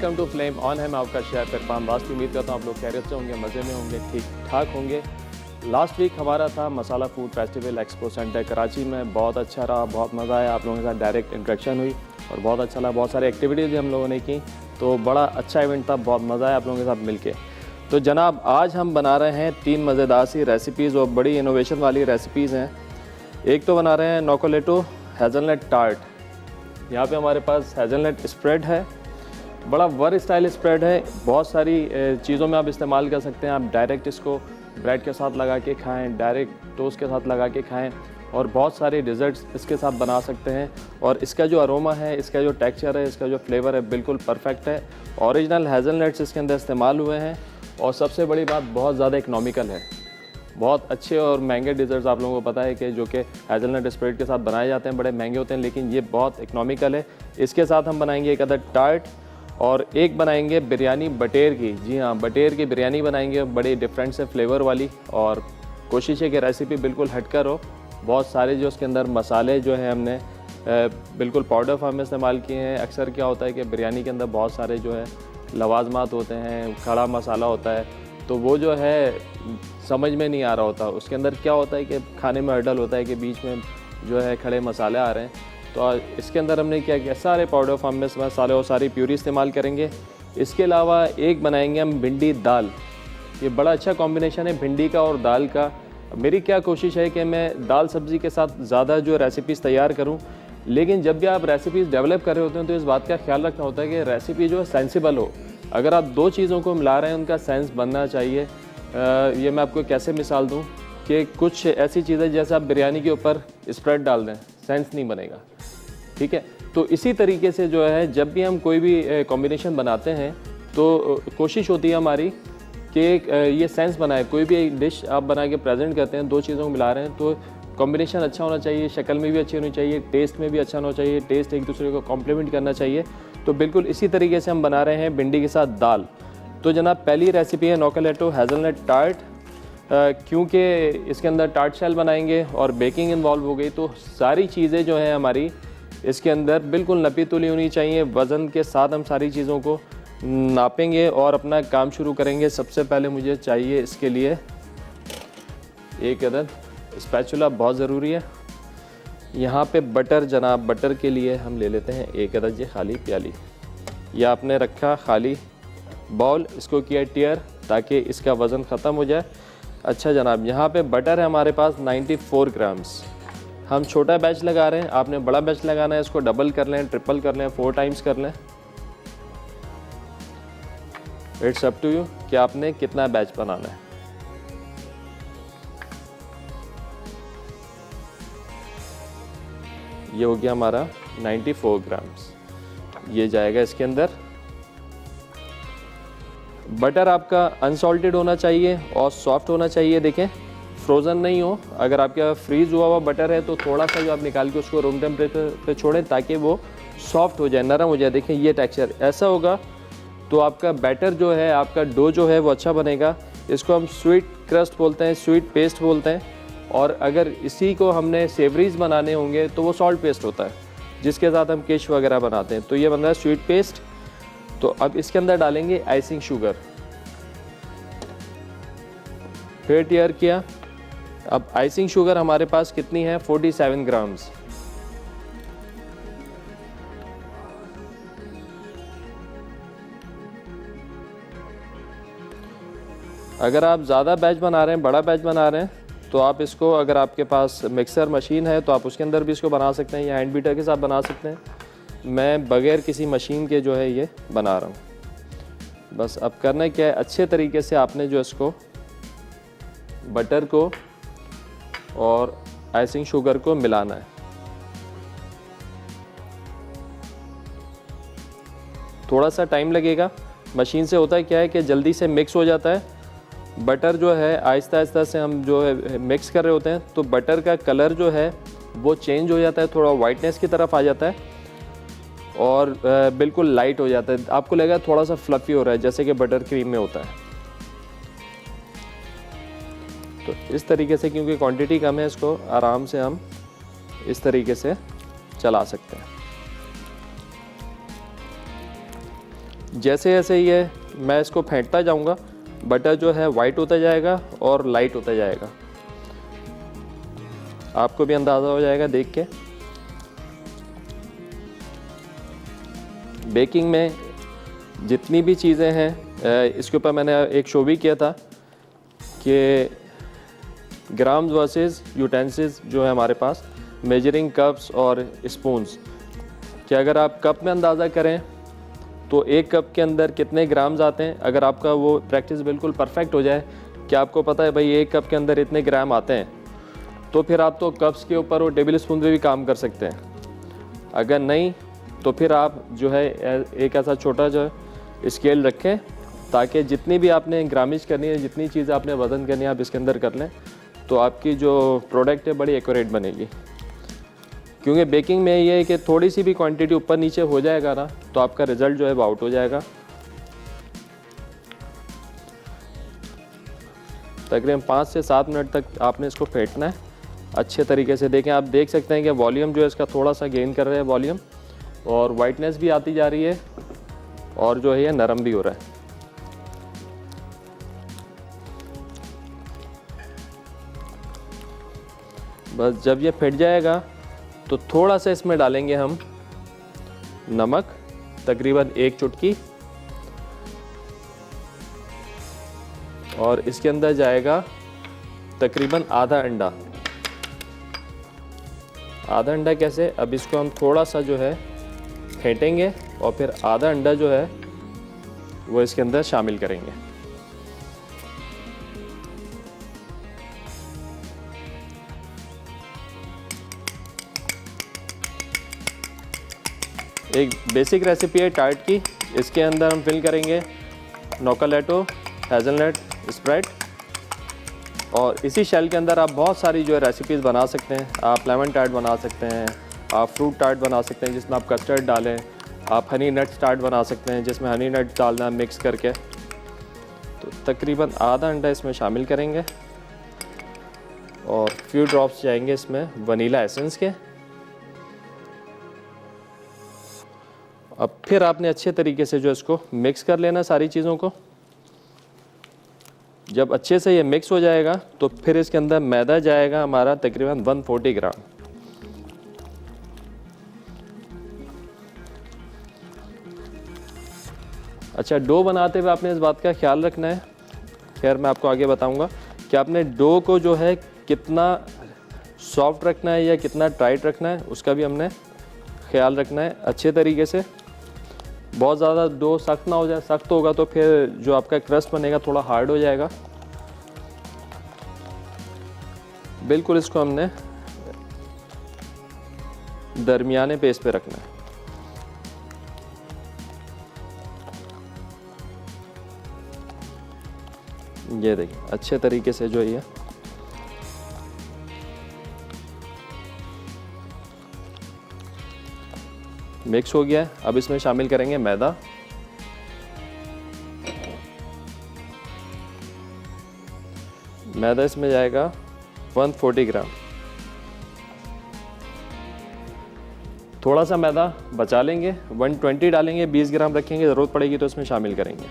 Welcome to flame on है। मैं आपका शेफ इरफान वास्ती। उम्मीद करता हूँ आप लोग खैरियत से होंगे, मज़े में होंगे, ठीक ठाक होंगे। लास्ट वीक हमारा था Masala food festival expo centre Karachi में। बहुत अच्छा रहा, बहुत मज़ा आया। आप लोगों के साथ डायरेक्ट इंटरेक्शन हुई और बहुत अच्छा लगा। बहुत सारी एक्टिविटीज़ भी हम लोगों ने की, तो बड़ा अच्छा इवेंट था, बहुत मज़ा आया आप लोगों के साथ मिलके। तो जनाब आज हम बना रहे हैं 3 मज़ेदार सी रेसिपीज़ और बड़ी इनोवेशन वाली रेसिपीज़ हैं। एक तो बना रहे हैं नोकोलेटो हेज़लनट टार्ट। यहाँ पे हमारे पास हेज़लनट स्प्रेड है, बड़ा वर स्टाइल स्प्रेड है। बहुत सारी चीज़ों में आप इस्तेमाल कर सकते हैं। आप डायरेक्ट इसको ब्रेड के साथ लगा के खाएं, डायरेक्ट टोस्ट के साथ लगा के खाएं और बहुत सारे डिज़र्ट्स इसके साथ बना सकते हैं। और इसका जो अरोमा है, इसका जो टेक्सचर है, इसका जो फ्लेवर है, बिल्कुल परफेक्ट है। ओरिजिनल हेज़लनट्स इसके अंदर इस्तेमाल हुए हैं और सबसे बड़ी बात, बहुत ज़्यादा इकनॉमिकल है। बहुत अच्छे और महंगे डिज़र्ट्स आप लोगों को पता है कि जो कि हेज़लनट स्प्रेड के साथ बनाए जाते हैं, बड़े महंगे होते हैं, लेकिन ये बहुत इकनॉमिकल है। इसके साथ हम बनाएंगे एक अदर टार्ट और एक बनाएंगे बिरयानी बटेर की। जी हाँ, बटेर की बिरयानी बनाएंगे, बड़े डिफरेंट से फ्लेवर वाली। और कोशिश है कि रेसिपी बिल्कुल हटकर हो। बहुत सारे जो उसके अंदर मसाले जो हैं हमने बिल्कुल पाउडर फॉर्म में इस्तेमाल किए हैं। अक्सर क्या होता है कि बिरयानी के अंदर बहुत सारे जो है लवाजमात होते हैं, खड़ा मसाला होता है, तो वो जो है समझ में नहीं आ रहा होता। उसके अंदर क्या होता है कि खाने में हर्डल होता है कि बीच में जो है खड़े मसाले आ रहे हैं। तो इसके अंदर हमने क्या किया, सारे पाउडर फॉर्म में मसाले और सारी प्यूरी इस्तेमाल करेंगे। इसके अलावा एक बनाएंगे हम भिंडी दाल। ये बड़ा अच्छा कॉम्बिनेशन है भिंडी का और दाल का। मेरी क्या कोशिश है कि मैं दाल सब्ज़ी के साथ ज़्यादा जो रेसिपीज़ तैयार करूं, लेकिन जब भी आप रेसिपीज़ डेवलप कर रहे होते हैं तो इस बात का ख्याल रखना होता है कि रेसिपी जो है सेंसिबल हो। अगर आप दो चीज़ों को मिला रहे हैं, उनका सेंस बनना चाहिए। ये मैं आपको कैसे मिसाल दूँ कि कुछ ऐसी चीज़ें जैसे आप बिरयानी के ऊपर स्प्रेड डाल दें, सेंस नहीं बनेगा, ठीक है। तो इसी तरीके से जो है जब भी हम कोई भी कॉम्बिनेशन बनाते हैं तो कोशिश होती है हमारी कि ये सेंस बनाए। कोई भी एक डिश आप बना के प्रेजेंट करते हैं, दो चीज़ों को मिला रहे हैं, तो कॉम्बिनेशन अच्छा होना चाहिए, शक्ल में भी अच्छी होनी चाहिए, टेस्ट में भी अच्छा होना चाहिए, टेस्ट एक दूसरे को कॉम्प्लीमेंट करना चाहिए। तो बिल्कुल इसी तरीके से हम बना रहे हैं भिंडी के साथ दाल। तो जनाब पहली रेसिपी है नोकोलेटो हेज़लनट टार्ट। क्योंकि इसके अंदर टार्ट शेल बनाएंगे और बेकिंग इन्वॉल्व हो गई, तो सारी चीज़ें जो हैं हमारी इसके अंदर बिल्कुल नपी तुली होनी चाहिए। वज़न के साथ हम सारी चीज़ों को नापेंगे और अपना काम शुरू करेंगे। सबसे पहले मुझे चाहिए इसके लिए एक अदद स्पैचुला, बहुत ज़रूरी है। यहाँ पे बटर, जनाब बटर के लिए हम ले लेते हैं एक अदद ये खाली प्याली। यह आपने रखा खाली बाउल, इसको किया टीयर ताकि इसका वज़न ख़त्म हो जाए। अच्छा जनाब, यहाँ पे बटर है हमारे पास 94 ग्राम्स। हम छोटा बैच लगा रहे हैं, आपने बड़ा बैच लगाना है। इसको डबल कर लें, ट्रिपल कर लें, 4 टाइम्स कर लें। इट्स अप टू यू कि आपने कितना बैच बनाना है। ये हो गया हमारा 94 ग्राम्स। ये जाएगा इसके अंदर। बटर आपका अनसॉल्टेड होना चाहिए और सॉफ्ट होना चाहिए। देखें, फ्रोज़न नहीं हो। अगर आपका फ्रीज़ हुआ हुआ बटर है तो थोड़ा सा जो आप निकाल के उसको रूम टेम्परेचर पे छोड़ें ताकि वो सॉफ्ट हो जाए, नरम हो जाए। देखें ये टेक्सचर ऐसा होगा तो आपका बैटर जो है, आपका डो जो है वो अच्छा बनेगा। इसको हम स्वीट क्रस्ट बोलते हैं, स्वीट पेस्ट बोलते हैं। और अगर इसी को हमने सेवरीज बनाने होंगे तो वो सॉल्ट पेस्ट होता है, जिसके साथ हम किश वगैरह बनाते हैं। तो ये बन रहा है स्वीट पेस्ट। तो अब इसके अंदर डालेंगे आइसिंग शुगर, फिर टीयर किया। अब आइसिंग शुगर हमारे पास कितनी है, 47 ग्राम्स। अगर आप ज़्यादा बैच बना रहे हैं, बड़ा बैच बना रहे हैं, तो आप इसको, अगर आपके पास मिक्सर मशीन है तो आप उसके अंदर भी इसको बना सकते हैं या हैंड बीटर के साथ बना सकते हैं। मैं बगैर किसी मशीन के जो है ये बना रहा हूँ। बस अब करना क्या है, अच्छे तरीके से आपने जो इसको बटर को और आइसिंग शुगर को मिलाना है। थोड़ा सा टाइम लगेगा। मशीन से होता है क्या है कि जल्दी से मिक्स हो जाता है। बटर जो है आहिस्ता आहिस्ता से हम जो है मिक्स कर रहे होते हैं, तो बटर का कलर जो है वो चेंज हो जाता है, थोड़ा वाइटनेस की तरफ आ जाता है और बिल्कुल लाइट हो जाता है। आपको लगेगा थोड़ा सा फ्लफ़ी हो रहा है, जैसे कि बटर क्रीम में होता है। तो इस तरीके से, क्योंकि क्वांटिटी कम है, इसको आराम से हम इस तरीके से चला सकते हैं। जैसे जैसे ये मैं इसको फेंटता जाऊंगा बटर जो है वाइट होता जाएगा और लाइट होता जाएगा, आपको भी अंदाज़ा हो जाएगा देख के। बेकिंग में जितनी भी चीज़ें हैं, इसके ऊपर मैंने एक शो भी किया था कि ग्राम्स वर्सेस यूटेंसिल्स जो है हमारे पास, मेजरिंग कप्स और स्पून्स, कि अगर आप कप में अंदाज़ा करें तो एक कप के अंदर कितने ग्राम्स आते हैं। अगर आपका वो प्रैक्टिस बिल्कुल परफेक्ट हो जाए कि आपको पता है भाई एक कप के अंदर इतने ग्राम आते हैं, तो फिर आप तो कप्स के ऊपर और टेबल स्पून पे भी काम कर सकते हैं। अगर नहीं तो फिर आप जो है एक ऐसा छोटा जो स्केल रखें, ताकि जितनी भी आपने ग्रामिश करनी है, जितनी चीज़ आपने वज़न करनी है, आप इसके अंदर कर लें, तो आपकी जो प्रोडक्ट है बड़ी एक्यूरेट बनेगी। क्योंकि बेकिंग में ये है कि थोड़ी सी भी क्वांटिटी ऊपर नीचे हो जाएगा ना, तो आपका रिज़ल्ट जो है वो आउट हो जाएगा। तकरीबन 5 से 7 मिनट तक आपने इसको फेंटना है अच्छे तरीके से। देखें, आप देख सकते हैं कि वॉल्यूम जो है इसका थोड़ा सा गेन कर रहा है वॉल्यूम, और वाइटनेस भी आती जा रही है, और जो है ये नरम भी हो रहा है। बस जब ये फेंट जाएगा तो थोड़ा सा इसमें डालेंगे हम नमक, तकरीबन 1 चुटकी, और इसके अंदर जाएगा तकरीबन आधा अंडा। आधा अंडा कैसे, अब इसको हम थोड़ा सा जो है फेंटेंगे और फिर आधा अंडा जो है वो इसके अंदर शामिल करेंगे। एक बेसिक रेसिपी है टार्ट की, इसके अंदर हम फिल करेंगे नोकालेटो, हेज़लनट स्प्रेड, और इसी शेल के अंदर आप बहुत सारी जो है रेसिपीज़ बना सकते हैं। आप लेमन टार्ट बना सकते हैं, आप फ्रूट टार्ट बना सकते हैं जिसमें आप कस्टर्ड डालें, आप हनी नट्स टार्ट बना सकते हैं जिसमें हनी नट्स डालना मिक्स करके। तो तकरीबन आधा अंडा इसमें शामिल करेंगे और फ्यू ड्रॉप्स जाएंगे इसमें वनीला एसेंस के। अब फिर आपने अच्छे तरीके से जो इसको मिक्स कर लेना सारी चीज़ों को। जब अच्छे से ये मिक्स हो जाएगा तो फिर इसके अंदर मैदा जाएगा हमारा तकरीबन 140 ग्राम। अच्छा, डो बनाते हुए आपने इस बात का ख्याल रखना है, खैर मैं आपको आगे बताऊंगा, कि आपने डो को जो है कितना सॉफ्ट रखना है या कितना टाइट रखना है, उसका भी हमने ख्याल रखना है अच्छे तरीके से। बहुत ज़्यादा डो सख्त ना हो जाए, सख्त होगा तो फिर जो आपका क्रस्ट बनेगा थोड़ा हार्ड हो जाएगा। बिल्कुल इसको हमने दरमियाने पेस पे रखना है। ये देखिए अच्छे तरीके से जो ये मिक्स हो गया है। अब इसमें शामिल करेंगे मैदा। मैदा इसमें जाएगा 140 ग्राम। थोड़ा सा मैदा बचा लेंगे, 120 डालेंगे, 20 ग्राम रखेंगे, ज़रूरत पड़ेगी तो इसमें शामिल करेंगे।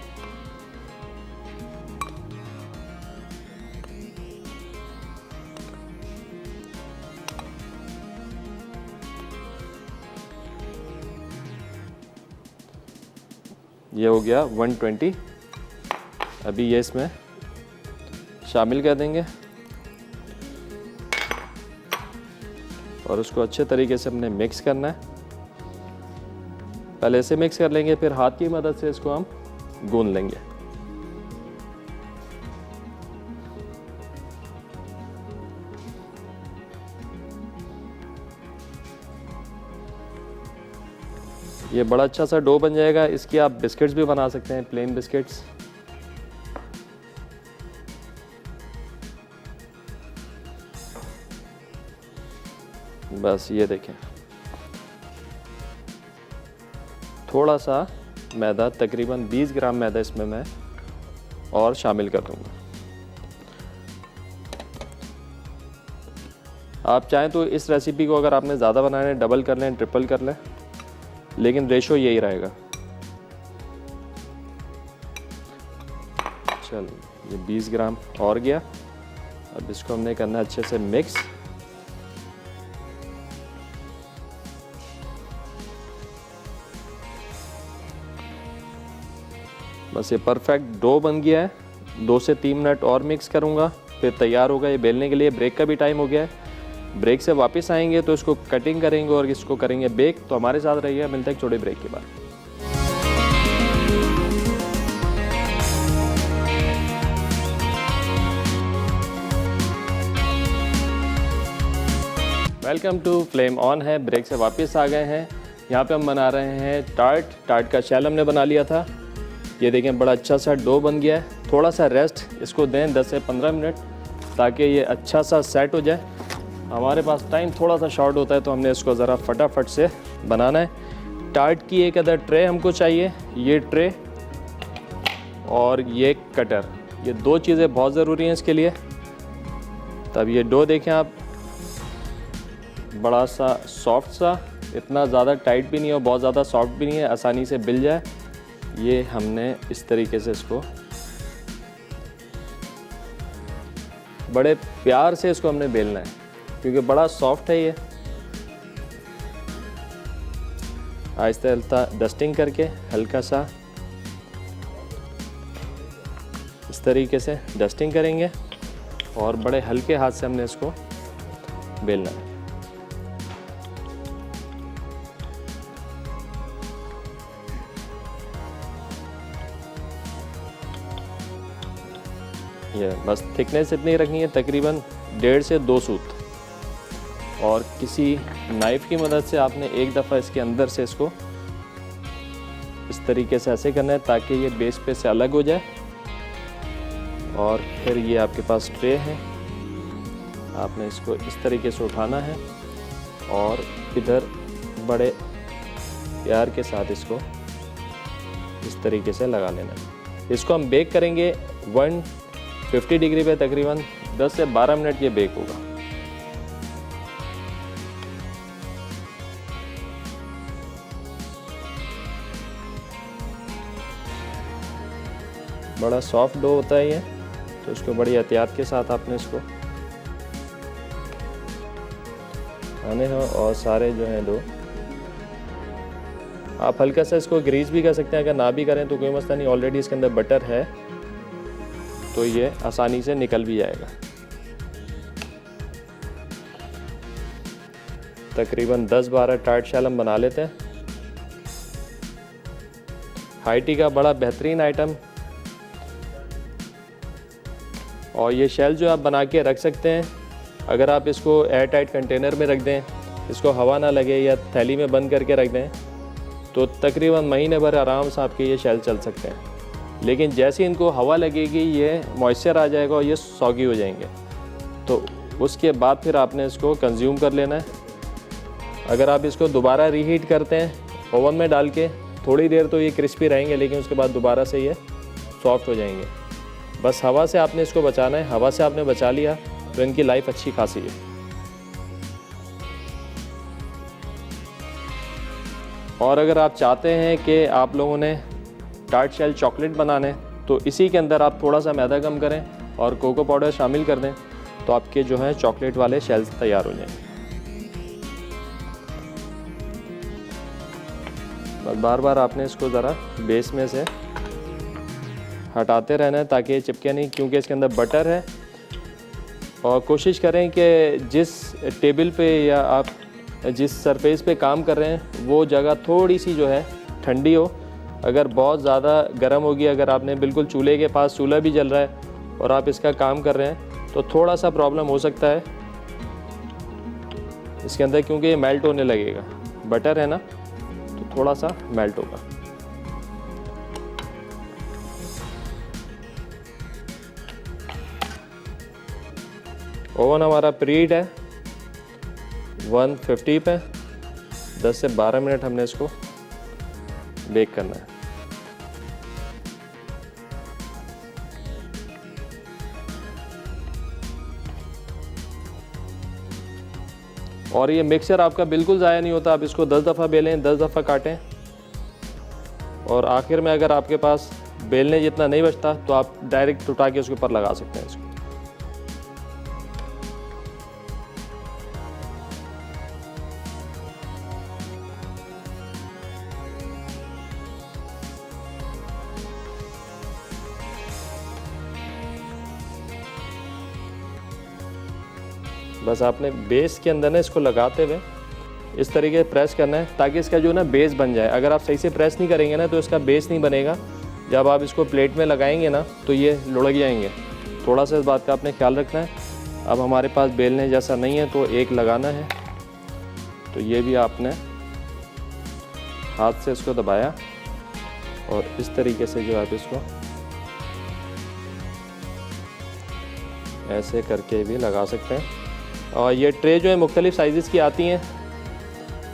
ये हो गया 120। अभी ये इसमें शामिल कर देंगे और उसको अच्छे तरीके से हमने मिक्स करना है। पहले ऐसे मिक्स कर लेंगे, फिर हाथ की मदद से इसको हम गूंद लेंगे। ये बड़ा अच्छा सा डो बन जाएगा। इसकी आप बिस्किट्स भी बना सकते हैं, प्लेन बिस्किट्स। बस ये देखें, थोड़ा सा मैदा, तकरीबन 20 ग्राम मैदा इसमें मैं और शामिल कर दूंगा। आप चाहें तो इस रेसिपी को अगर आपने ज़्यादा बनाना है डबल कर लें, ट्रिपल कर लें, लेकिन रेशो यही रहेगा। चल ये 20 ग्राम और गया। अब इसको हमने करना अच्छे से मिक्स। बस ये परफेक्ट डो बन गया है। 2 से 3 मिनट और मिक्स करूँगा, फिर तैयार होगा ये बेलने के लिए। ब्रेक का भी टाइम हो गया है। ब्रेक से वापस आएंगे तो इसको कटिंग करेंगे और इसको करेंगे बेक। तो हमारे साथ रहिए, मिलते हैं एक छोटे ब्रेक के बाद। वेलकम टू फ्लेम ऑन है। ब्रेक से वापस आ गए हैं। यहाँ पे हम बना रहे हैं टार्ट का शेल हमने बना लिया था। ये देखें बड़ा अच्छा सा डो बन गया है। थोड़ा सा रेस्ट इसको दें 10 से 15 मिनट, ताकि ये अच्छा सा सेट हो जाए। हमारे पास टाइम थोड़ा सा शॉर्ट होता है तो हमने इसको ज़रा फटाफट से बनाना है। टार्ट की एक अदर ट्रे हमको चाहिए, ये ट्रे और ये कटर, ये 2 चीज़ें बहुत ज़रूरी हैं इसके लिए। तब ये डो देखें आप, बड़ा सा सॉफ्ट सा, इतना ज़्यादा टाइट भी नहीं है और बहुत ज़्यादा सॉफ्ट भी नहीं है, आसानी से बिल जाए। ये हमने इस तरीके से इसको बड़े प्यार से इसको हमने बेलना है, क्योंकि बड़ा सॉफ्ट है ये। आहिस्ता आहिस्ता डस्टिंग करके हल्का सा इस तरीके से डस्टिंग करेंगे और बड़े हल्के हाथ से हमने इसको बेलना है। ये बस थिकनेस इतनी रखनी है, तकरीबन 1.5 से 2 सूत। और किसी नाइफ़ की मदद से आपने एक दफ़ा इसके अंदर से इसको इस तरीके से ऐसे करना है ताकि ये बेस पे से अलग हो जाए। और फिर ये आपके पास ट्रे है, आपने इसको इस तरीके से उठाना है और इधर बड़े प्यार के साथ इसको इस तरीके से लगा लेना है। इसको हम बेक करेंगे 150 डिग्री पे तकरीबन 10 से 12 मिनट ये बेक होगा। बड़ा सॉफ्ट डो होता है ये, तो इसको बड़ी एहतियात के साथ आपने इसको आने हो। और सारे जो हैं डो आप हल्का सा इसको ग्रीस भी कर सकते हैं, अगर ना भी करें तो कोई मसला नहीं, ऑलरेडी इसके अंदर बटर है तो ये आसानी से निकल भी जाएगा। तकरीबन 10-12 टार्ट शेल हम बना लेते हैं। हाई टी का बड़ा बेहतरीन आइटम। और ये शेल जो आप बना के रख सकते हैं, अगर आप इसको एयर टाइट कंटेनर में रख दें, इसको हवा ना लगे या थैली में बंद करके रख दें, तो तकरीबन महीने भर आराम से आपके ये शेल चल सकते हैं। लेकिन जैसे इनको हवा लगेगी ये मॉइस्चर आ जाएगा और ये सॉगी हो जाएंगे, तो उसके बाद फिर आपने इसको कंज्यूम कर लेना है। अगर आप इसको दोबारा रीहीट करते हैं ओवन में डाल के, थोड़ी देर तो ये क्रिस्पी रहेंगे, लेकिन उसके बाद दोबारा से ये सॉफ्ट हो जाएंगे। बस हवा से आपने इसको बचाना है। हवा से आपने बचा लिया तो इनकी लाइफ अच्छी खासी है। और अगर आप चाहते हैं कि आप लोगों ने टार्ट शेल चॉकलेट बनाने, तो इसी के अंदर आप थोड़ा सा मैदा कम करें और कोको पाउडर शामिल कर दें, तो आपके जो है चॉकलेट वाले शेल्स तैयार हो जाएंगे। बस बार बार आपने इसको ज़रा बेस में से हटाते रहना है ताकि ये चिपके नहीं, क्योंकि इसके अंदर बटर है। और कोशिश करें कि जिस टेबल पे या आप जिस सरफेस पे काम कर रहे हैं वो जगह थोड़ी सी जो है ठंडी हो। अगर बहुत ज़्यादा गर्म होगी, अगर आपने बिल्कुल चूल्हे के पास चूल्हा भी जल रहा है और आप इसका काम कर रहे हैं, तो थोड़ा सा प्रॉब्लम हो सकता है इसके अंदर, क्योंकि ये मेल्ट होने लगेगा। बटर है ना, तो थोड़ा सा मेल्ट होगा। ओवन हमारा प्रीहीट है 150 पे। 10 से 12 मिनट हमने इसको बेक करना है। और ये मिक्सचर आपका बिल्कुल ज़ाया नहीं होता। आप इसको 10 दफ़ा बेलें, 10 दफ़ा काटें और आखिर में अगर आपके पास बेलने जितना नहीं बचता तो आप डायरेक्ट उठा के उसके ऊपर लगा सकते हैं इसको। बस आपने बेस के अंदर ना इसको लगाते हुए इस तरीके से प्रेस करना है ताकि इसका जो ना बेस बन जाए। अगर आप सही से प्रेस नहीं करेंगे ना तो इसका बेस नहीं बनेगा। जब आप इसको प्लेट में लगाएंगे ना तो ये लुढ़क जाएंगे। थोड़ा सा इस बात का आपने ख्याल रखना है। अब हमारे पास बेलने जैसा नहीं है तो एक लगाना है, तो ये भी आपने हाथ से इसको दबाया और इस तरीके से जो आप इसको ऐसे करके भी लगा सकते हैं। और ये ट्रे जो है मुख्तलिफ़ साइज़ की आती हैं,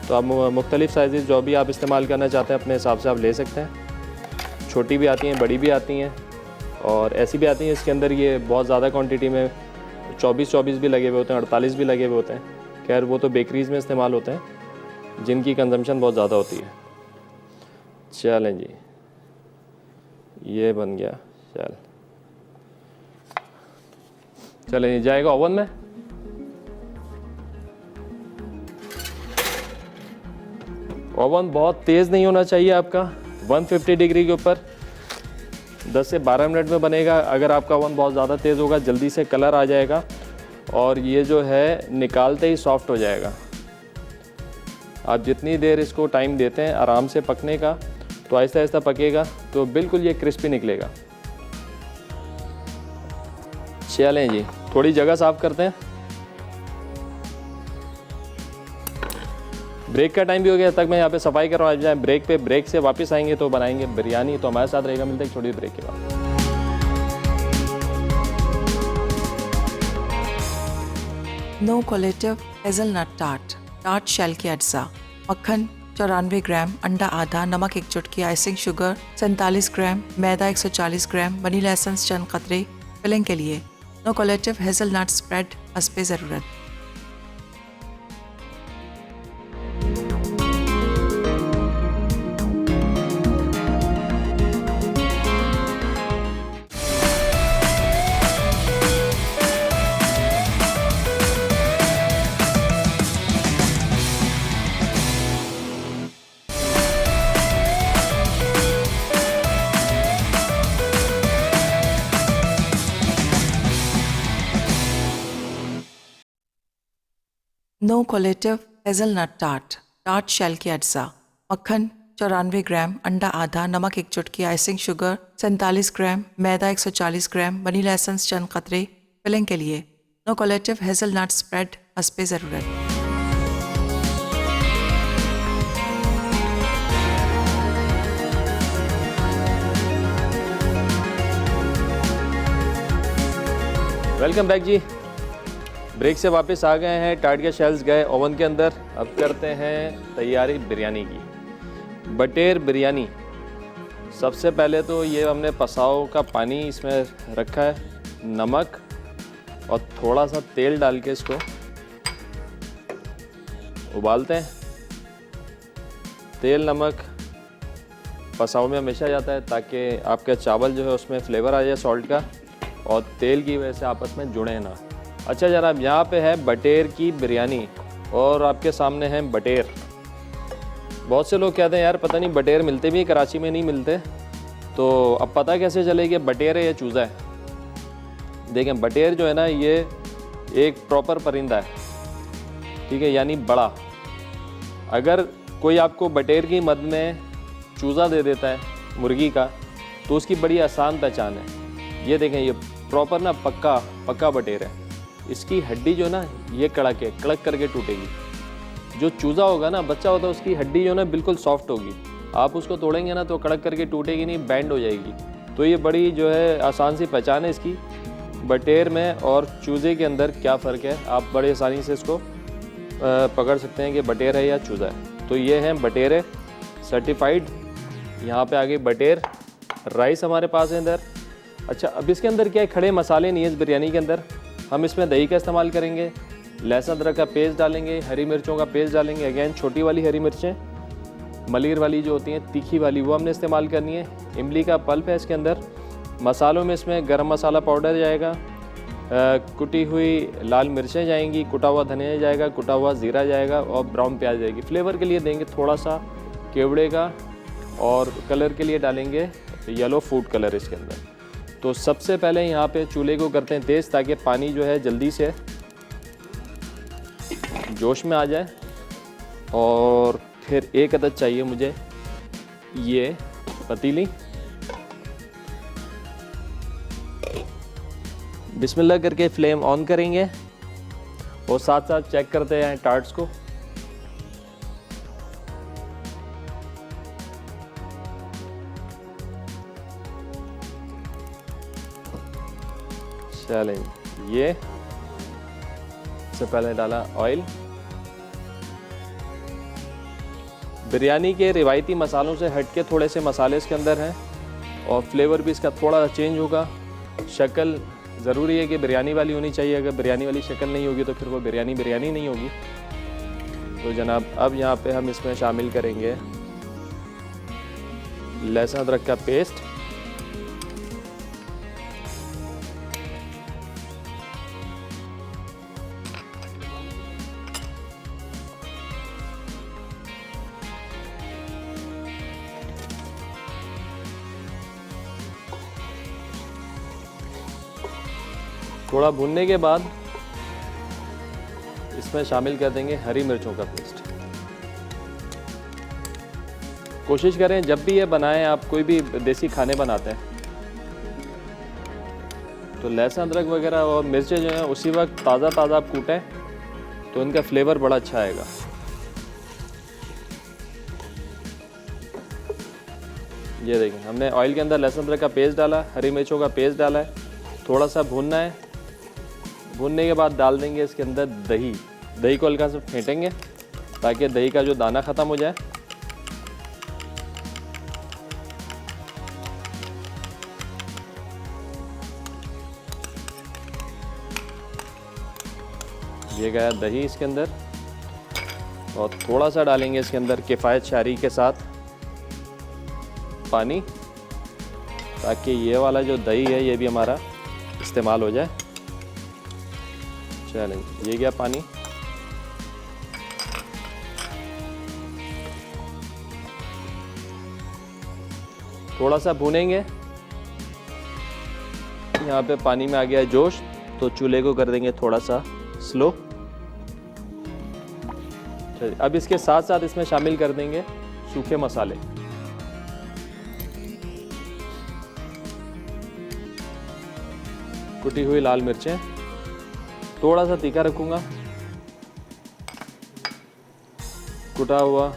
तो आप मुख्तलिफ़ साइज़ जो भी आप इस्तेमाल करना चाहते हैं अपने हिसाब से आप ले सकते हैं। छोटी भी आती हैं, बड़ी भी आती हैं और ऐसी भी आती हैं इसके अंदर ये बहुत ज़्यादा क्वांटिटी में 24 भी लगे हुए होते हैं, 48 भी लगे हुए होते हैं। खैर वो तो बेकरीज़ में इस्तेमाल होते हैं जिनकी कंजम्पशन बहुत ज़्यादा होती है। चलें जी, ये बन गया। चलें जी, जाएगा ओवन में। ओवन बहुत तेज़ नहीं होना चाहिए आपका, 150 डिग्री के ऊपर 10 से 12 मिनट में बनेगा। अगर आपका ओवन बहुत ज़्यादा तेज़ होगा जल्दी से कलर आ जाएगा और ये जो है निकालते ही सॉफ्ट हो जाएगा। आप जितनी देर इसको टाइम देते हैं आराम से पकने का तो आहिस्ता आहिस्ता पकेगा तो बिल्कुल ये क्रिस्पी निकलेगा। चलें जी, थोड़ी जगह साफ़ करते हैं। ब्रेक का टाइम भी हो गया, तक मैं यहाँ पे सफाई करवा जाए ब्रेक पे। ब्रेक से वापस आएंगे तो बनाएंगे बिरयानी। तो हमारे साथ रहेगा, मिलते हैं छोटी ब्रेक के बाद। नो कोलेटिव हेज़लनट टार्ट, टार्ट शेल के अज्जा, मक्खन 94 ग्राम, अंडा आधा, नमक 1 चुटकी, आइसिंग शुगर 47 ग्राम, मैदा 140 ग्राम, वनीला एसेंस चंद कतरे। फिलिंग के लिए नो कोलेटिव हेज़लनट स्प्रेड हस्बे ज़रूरत। नो कोलेटिव हेज़लनट टार्ट, टार्ट शेल के अज्जा, मक्खन 94 ग्राम, अंडा आधा, नमक 1 चुटकी, आइसिंग शुगर 47 ग्राम, मैदा 140 ग्राम, वनीला एसेंस चंद कतरे। फिलिंग के लिए नो कोलेटिव हेज़लनट स्प्रेड हस्बे ज़रूरत। वेलकम बैक जी। ब्रेक से वापस आ गए हैं, टार्ट के शेल्स गए ओवन के अंदर। अब करते हैं तैयारी बिरयानी की। बटेर बिरयानी। सबसे पहले तो ये हमने पसाव का पानी इसमें रखा है, नमक और थोड़ा सा तेल डाल के इसको उबालते हैं। तेल नमक पसाव में हमेशा जाता है ताकि आपके चावल जो है उसमें फ्लेवर आ जाए सॉल्ट का और तेल की वजह से आपस में जुड़े ना। अच्छा जनाब, यहाँ पे है बटेर की बिरयानी और आपके सामने है बटेर। बहुत से लोग कहते हैं यार पता नहीं बटेर मिलते भी कराची में नहीं मिलते, तो अब पता कैसे चलेगा बटेर है या चूज़ा है। देखें बटेर जो है ना ये एक प्रॉपर परिंदा है, ठीक है, यानी बड़ा। अगर कोई आपको बटेर की मद में चूज़ा दे देता है मुर्गी का तो उसकी बड़ी आसान पहचान है। ये देखें ये प्रॉपर ना पक्का बटेर है। इसकी हड्डी जो ना ये कड़क करके टूटेगी। जो चूज़ा होगा ना, बच्चा होता है, उसकी हड्डी जो ना बिल्कुल सॉफ्ट होगी। आप उसको तोड़ेंगे ना तो कड़क करके टूटेगी नहीं, बैंड हो जाएगी। तो ये बड़ी जो है आसान सी पहचान है इसकी। बटेर में और चूज़े के अंदर क्या फ़र्क है आप बड़े आसानी से इसको पकड़ सकते हैं कि बटेर है या चूज़ा है। तो ये हैं बटेर सर्टिफाइड। यहाँ पे आगे बटेर राइस हमारे पास है इधर। अच्छा, अब इसके अंदर क्या है, खड़े मसाले नहीं है इस बिरयानी के अंदर। हम इसमें दही का इस्तेमाल करेंगे, लहसुन अदरक का पेस्ट डालेंगे, हरी मिर्चों का पेस्ट डालेंगे, अगेन छोटी वाली हरी मिर्चें, मलीर वाली जो होती हैं तीखी वाली, वो हमने इस्तेमाल करनी है। इमली का पल्प है इसके अंदर। मसालों में इसमें गरम मसाला पाउडर जाएगा, कुटी हुई लाल मिर्चें जाएंगी, कुटा हुआ धनिया जाएगा, कुटा हुआ ज़ीरा जाएगा और ब्राउन प्याज जाएगी। फ्लेवर के लिए देंगे थोड़ा सा केवड़े का, और कलर के लिए डालेंगे येलो फूड कलर इसके अंदर। तो सबसे पहले यहाँ पे चूल्हे को करते हैं तेज़, ताकि पानी जो है जल्दी से जोश में आ जाए। और फिर एक अदद चाहिए मुझे ये पतीली। बिस्मिल्लाह करके फ्लेम ऑन करेंगे और साथ साथ चेक करते हैं टार्ट्स को। चलें, ये सबसे पहले डाला ऑयल। बिरयानी के रिवायती मसालों से हटके थोड़े से मसाले इसके अंदर हैं और फ्लेवर भी इसका थोड़ा चेंज होगा। शक्ल ज़रूरी है कि बिरयानी वाली होनी चाहिए। अगर बिरयानी वाली शक्ल नहीं होगी तो फिर वो बिरयानी नहीं होगी। तो जनाब अब यहाँ पे हम इसमें शामिल करेंगे लहसुन अदरक का पेस्ट, थोड़ा भुनने के बाद इसमें शामिल कर देंगे हरी मिर्चों का पेस्ट। कोशिश करें जब भी ये बनाएं, आप कोई भी देसी खाने बनाते हैं तो लहसुन अदरक वगैरह और मिर्चें जो हैं उसी वक्त ताज़ा आप कूटें तो इनका फ्लेवर बड़ा अच्छा आएगा। ये देखें, हमने ऑयल के अंदर लहसुन अदरक का पेस्ट डाला, हरी मिर्चों का पेस्ट डाला है, थोड़ा सा भूनना है। भूनने के बाद डाल देंगे इसके अंदर दही। दही को हल्का सा फेंटेंगे ताकि दही का जो दाना ख़त्म हो जाए। ये गया दही इसके अंदर और थोड़ा सा डालेंगे इसके अंदर किफ़ायत शारी के साथ पानी, ताकि ये वाला जो दही है ये भी हमारा इस्तेमाल हो जाए। चलें, ये गया पानी। थोड़ा सा भूनेंगे। यहाँ पे पानी में आ गया जोश, तो चूल्हे को कर देंगे थोड़ा सा स्लो। चलिए, अब इसके साथ साथ इसमें शामिल कर देंगे सूखे मसाले। कुटी हुई लाल मिर्चें, थोड़ा सा तीखा रखूंगा, कुटा हुआ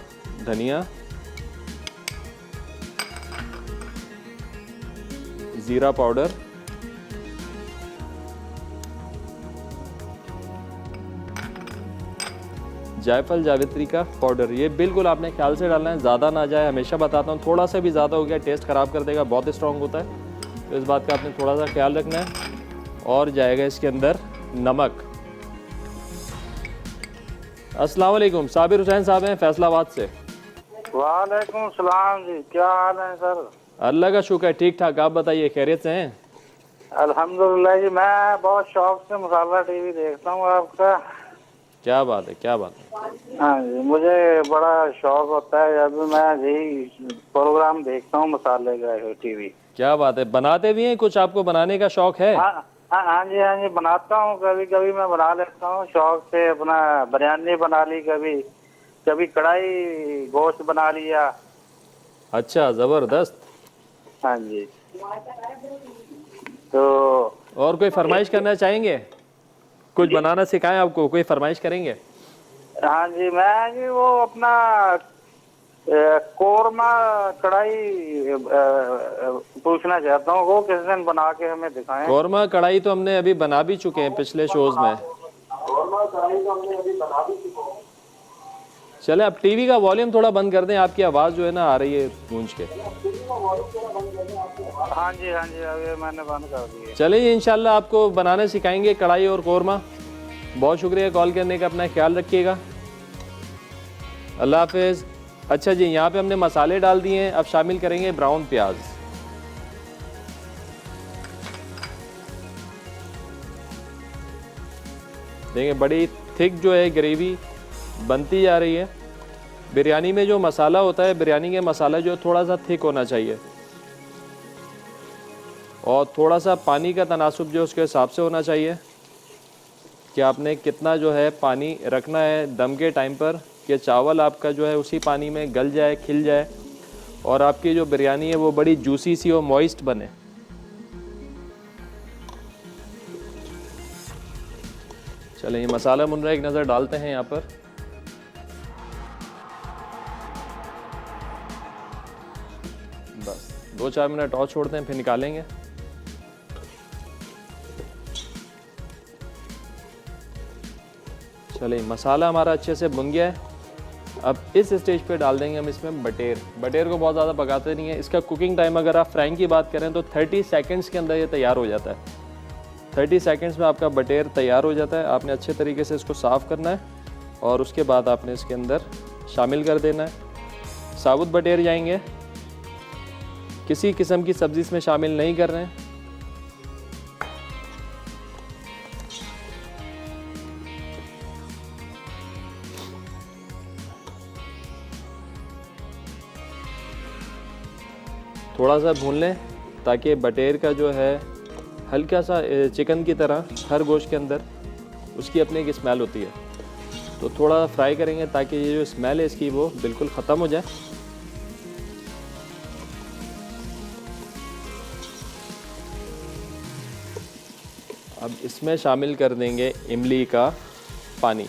धनिया, जीरा पाउडर, जायफल जावित्री का पाउडर। ये बिल्कुल आपने ख्याल से डालना है, ज़्यादा ना जाए। हमेशा बताता हूँ, थोड़ा सा भी ज़्यादा हो गया टेस्ट ख़राब कर देगा, बहुत स्ट्रॉन्ग होता है। तो इस बात का आपने थोड़ा सा ख्याल रखना है। और जाएगा इसके अंदर नमक। अस्सलाम वालेकुम, साबिर हुसैन साहब हैं फैसलाबाद से। वालेकुम सलाम जी, क्या हाल है सर? अल्लाह का शुक्र है, ठीक ठाक। आप बताइए, खैरियत से हैं? अल्हम्दुलिल्लाह जी, मैं बहुत शौक से मसाला टीवी देखता हूँ आपका। क्या बात है, क्या बात है। हाँ जी, मुझे बड़ा शौक होता है जब मैं जी प्रोग्राम देखता हूँ मसाले का टीवी। क्या बात है, बनाते भी हैं कुछ? आपको बनाने का शौक है? हाँ जी, बनाता हूँ। कभी कभी मैं बना लेता हूँ शौक से। अपना बिरयानी बना ली, कभी कढ़ाई गोश्त बना लिया। अच्छा, ज़बरदस्त। हाँ जी, तो और कोई फरमाइश करना चाहेंगे? कुछ बनाना सिखाएं आपको, कोई फरमाइश करेंगे? हाँ जी, मैं जी वो अपना कोरमा कढ़ाई पूछना चाहता हूँ, वो किस दिन बना के हमें दिखाएं। कोरमा कढ़ाई तो हमने अभी बना भी चुके हैं पिछले शोज में। चले, अब टीवी का वॉल्यूम थोड़ा बंद कर दें, आपकी आवाज़ जो है ना आ रही है गूंज के। हाँ जी, अभी मैंने बंद कर दिया। चलिए, इंशाल्लाह आपको बनाने सिखाएंगे कढ़ाई और कोरमा। बहुत शुक्रिया कॉल करने का, अपना ख्याल रखिएगा। अल्लाह हाफिज़। अच्छा जी, यहाँ पे हमने मसाले डाल दिए हैं, अब शामिल करेंगे ब्राउन प्याज। देखिए बड़ी थिक जो है ग्रेवी बनती जा रही है। बिरयानी में जो मसाला होता है, बिरयानी का मसाला जो थोड़ा सा थिक होना चाहिए और थोड़ा सा पानी का तनासुब जो उसके हिसाब से होना चाहिए कि आपने कितना जो है पानी रखना है दम के टाइम पर, कि चावल आपका जो है उसी पानी में गल जाए, खिल जाए और आपकी जो बिरयानी है वो बड़ी जूसी सी और मॉइस्ट बने। चलें, ये मसाला भुन रहा है, एक नज़र डालते हैं यहाँ पर। बस 2-4 मिनट और छोड़ते हैं, फिर निकालेंगे। चलिए, मसाला हमारा अच्छे से भुन गया है। अब इस स्टेज पे डाल देंगे हम इसमें बटेर। बटेर को बहुत ज़्यादा पकाते नहीं है। इसका कुकिंग टाइम अगर आप फ्राइंग की बात करें तो 30 सेकंड्स के अंदर ये तैयार हो जाता है। 30 सेकंड्स में आपका बटेर तैयार हो जाता है। आपने अच्छे तरीके से इसको साफ़ करना है और उसके बाद आपने इसके अंदर शामिल कर देना है। साबुत बटेर जाएंगे, किसी किस्म की सब्ज़ी इसमें शामिल नहीं कर रहे हैं। थोड़ा सा भून लें ताकि बटेर का जो है हल्का सा चिकन की तरह हर गोश्त के अंदर उसकी अपनी एक स्मेल होती है, तो थोड़ा फ्राई करेंगे ताकि ये जो स्मेल है इसकी वो बिल्कुल ख़त्म हो जाए। अब इसमें शामिल कर देंगे इमली का पानी।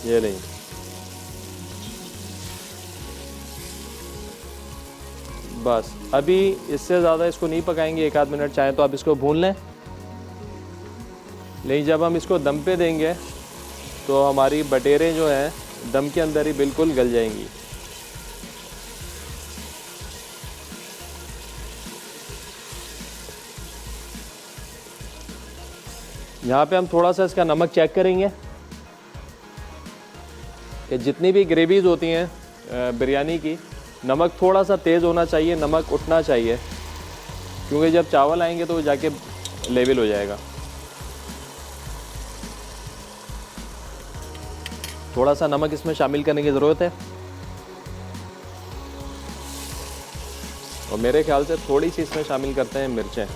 ये नहीं, बस अभी इससे ज़्यादा इसको नहीं पकाएंगे, 1 आध मिनट चाहे तो आप इसको भून लें। लेकिन जब हम इसको दम पे देंगे तो हमारी बटेरें जो हैं दम के अंदर ही बिल्कुल गल जाएंगी। यहाँ पे हम थोड़ा सा इसका नमक चेक करेंगे कि जितनी भी ग्रेवीज होती हैं बिरयानी की, नमक थोड़ा सा तेज़ होना चाहिए, नमक उठना चाहिए, क्योंकि जब चावल आएंगे तो वो जाके लेवल हो जाएगा। थोड़ा सा नमक इसमें शामिल करने की ज़रूरत है और मेरे ख्याल से थोड़ी सी इसमें शामिल करते हैं मिर्चें।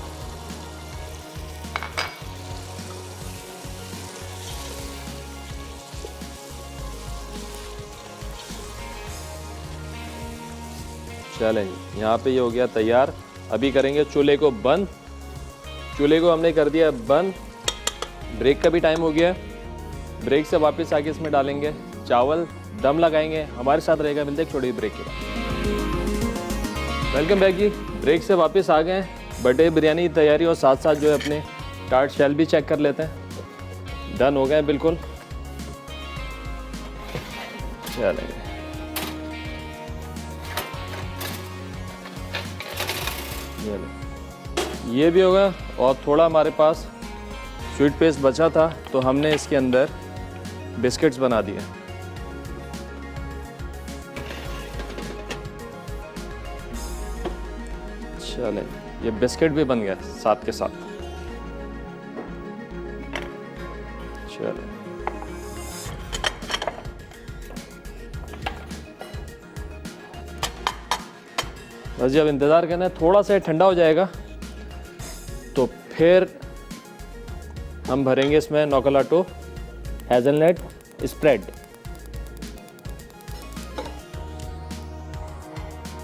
चलें, यहाँ पे ये हो गया तैयार। अभी करेंगे चूल्हे को बंद। चूल्हे को हमने कर दिया बंद। ब्रेक का भी टाइम हो गया। ब्रेक से वापस आके इसमें डालेंगे चावल, दम लगाएंगे। हमारे साथ रहेगा, मिलते हैं छोटी ब्रेक के बाद। वेलकम बैक जी। ब्रेक से वापस आ गए। बटे बिरयानी की तैयारी और साथ साथ जो है अपने टार्ट शेल भी चेक कर लेते हैं। डन हो गए बिल्कुल। चलेंगे, ये भी होगा। और थोड़ा हमारे पास स्वीट पेस्ट बचा था तो हमने इसके अंदर बिस्किट्स बना दिए। चलें, ये बिस्किट भी बन गया साथ के साथ। चलें, बस जब इंतज़ार करना है, थोड़ा सा ठंडा हो जाएगा तो फिर हम भरेंगे इसमें नोकोलाटो हेज़लनट स्प्रेड।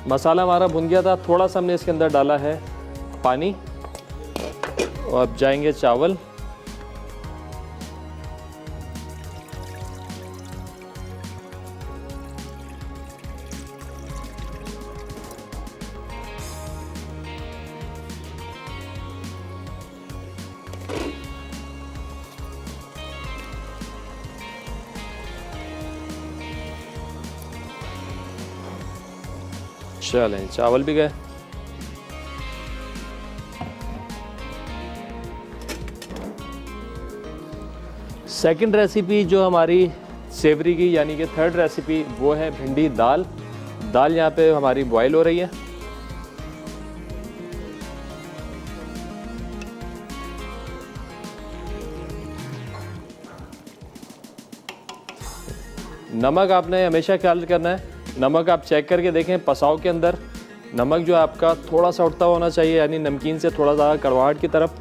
मसाला हमारा भुन गया था, थोड़ा सा हमने इसके अंदर डाला है पानी और अब जाएंगे चावल। चलें, चावल भी गए। सेकंड रेसिपी जो हमारी सेवरी की यानी कि थर्ड रेसिपी वो है भिंडी दाल। दाल यहाँ पे हमारी बॉईल हो रही है। नमक आपने हमेशा ख्याल करना है, नमक आप चेक करके देखें। पसाव के अंदर नमक जो है आपका थोड़ा सा उठता होना चाहिए, यानी नमकीन से थोड़ा ज़्यादा कड़वाहट की तरफ,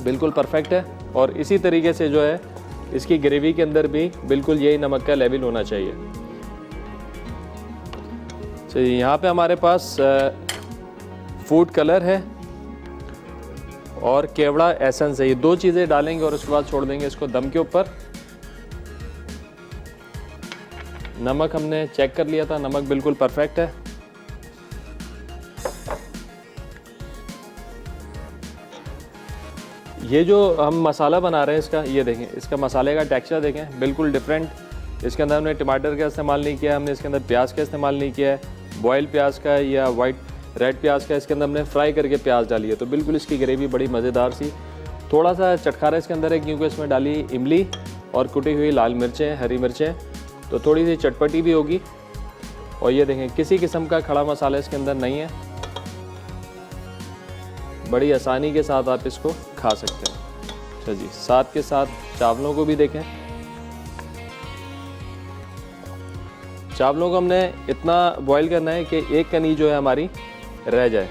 बिल्कुल परफेक्ट है। और इसी तरीके से जो है इसकी ग्रेवी के अंदर भी बिल्कुल यही नमक का लेवल होना चाहिए। चलिए यहाँ पे हमारे पास फूड कलर है और केवड़ा एसेंस है, ये दो चीज़ें डालेंगे और उसके बाद छोड़ देंगे इसको दम के ऊपर। नमक हमने चेक कर लिया था, नमक बिल्कुल परफेक्ट है। ये जो हम मसाला बना रहे हैं इसका, ये देखें, इसका मसाले का टेक्सचर देखें, बिल्कुल डिफरेंट। इसके अंदर हमने टमाटर का इस्तेमाल नहीं किया, हमने इसके अंदर प्याज का इस्तेमाल नहीं किया है, बॉयल प्याज का या वाइट रेड प्याज का, इसके अंदर हमने फ्राई करके प्याज डाली है। तो बिल्कुल इसकी ग्रेवी बड़ी मज़ेदार सी। थोड़ा सा चटखारा इसके अंदर है क्योंकि इसमें डाली इमली और कुटी हुई लाल मिर्चें, हरी मिर्चें, तो थोड़ी सी चटपटी भी होगी। और ये देखें, किसी किस्म का खड़ा मसाला इसके अंदर नहीं है, बड़ी आसानी के साथ आप इसको खा सकते हैं। अच्छा जी, साथ के साथ चावलों को भी देखें। चावलों को हमने इतना बॉईल करना है कि एक कनी जो है हमारी रह जाए।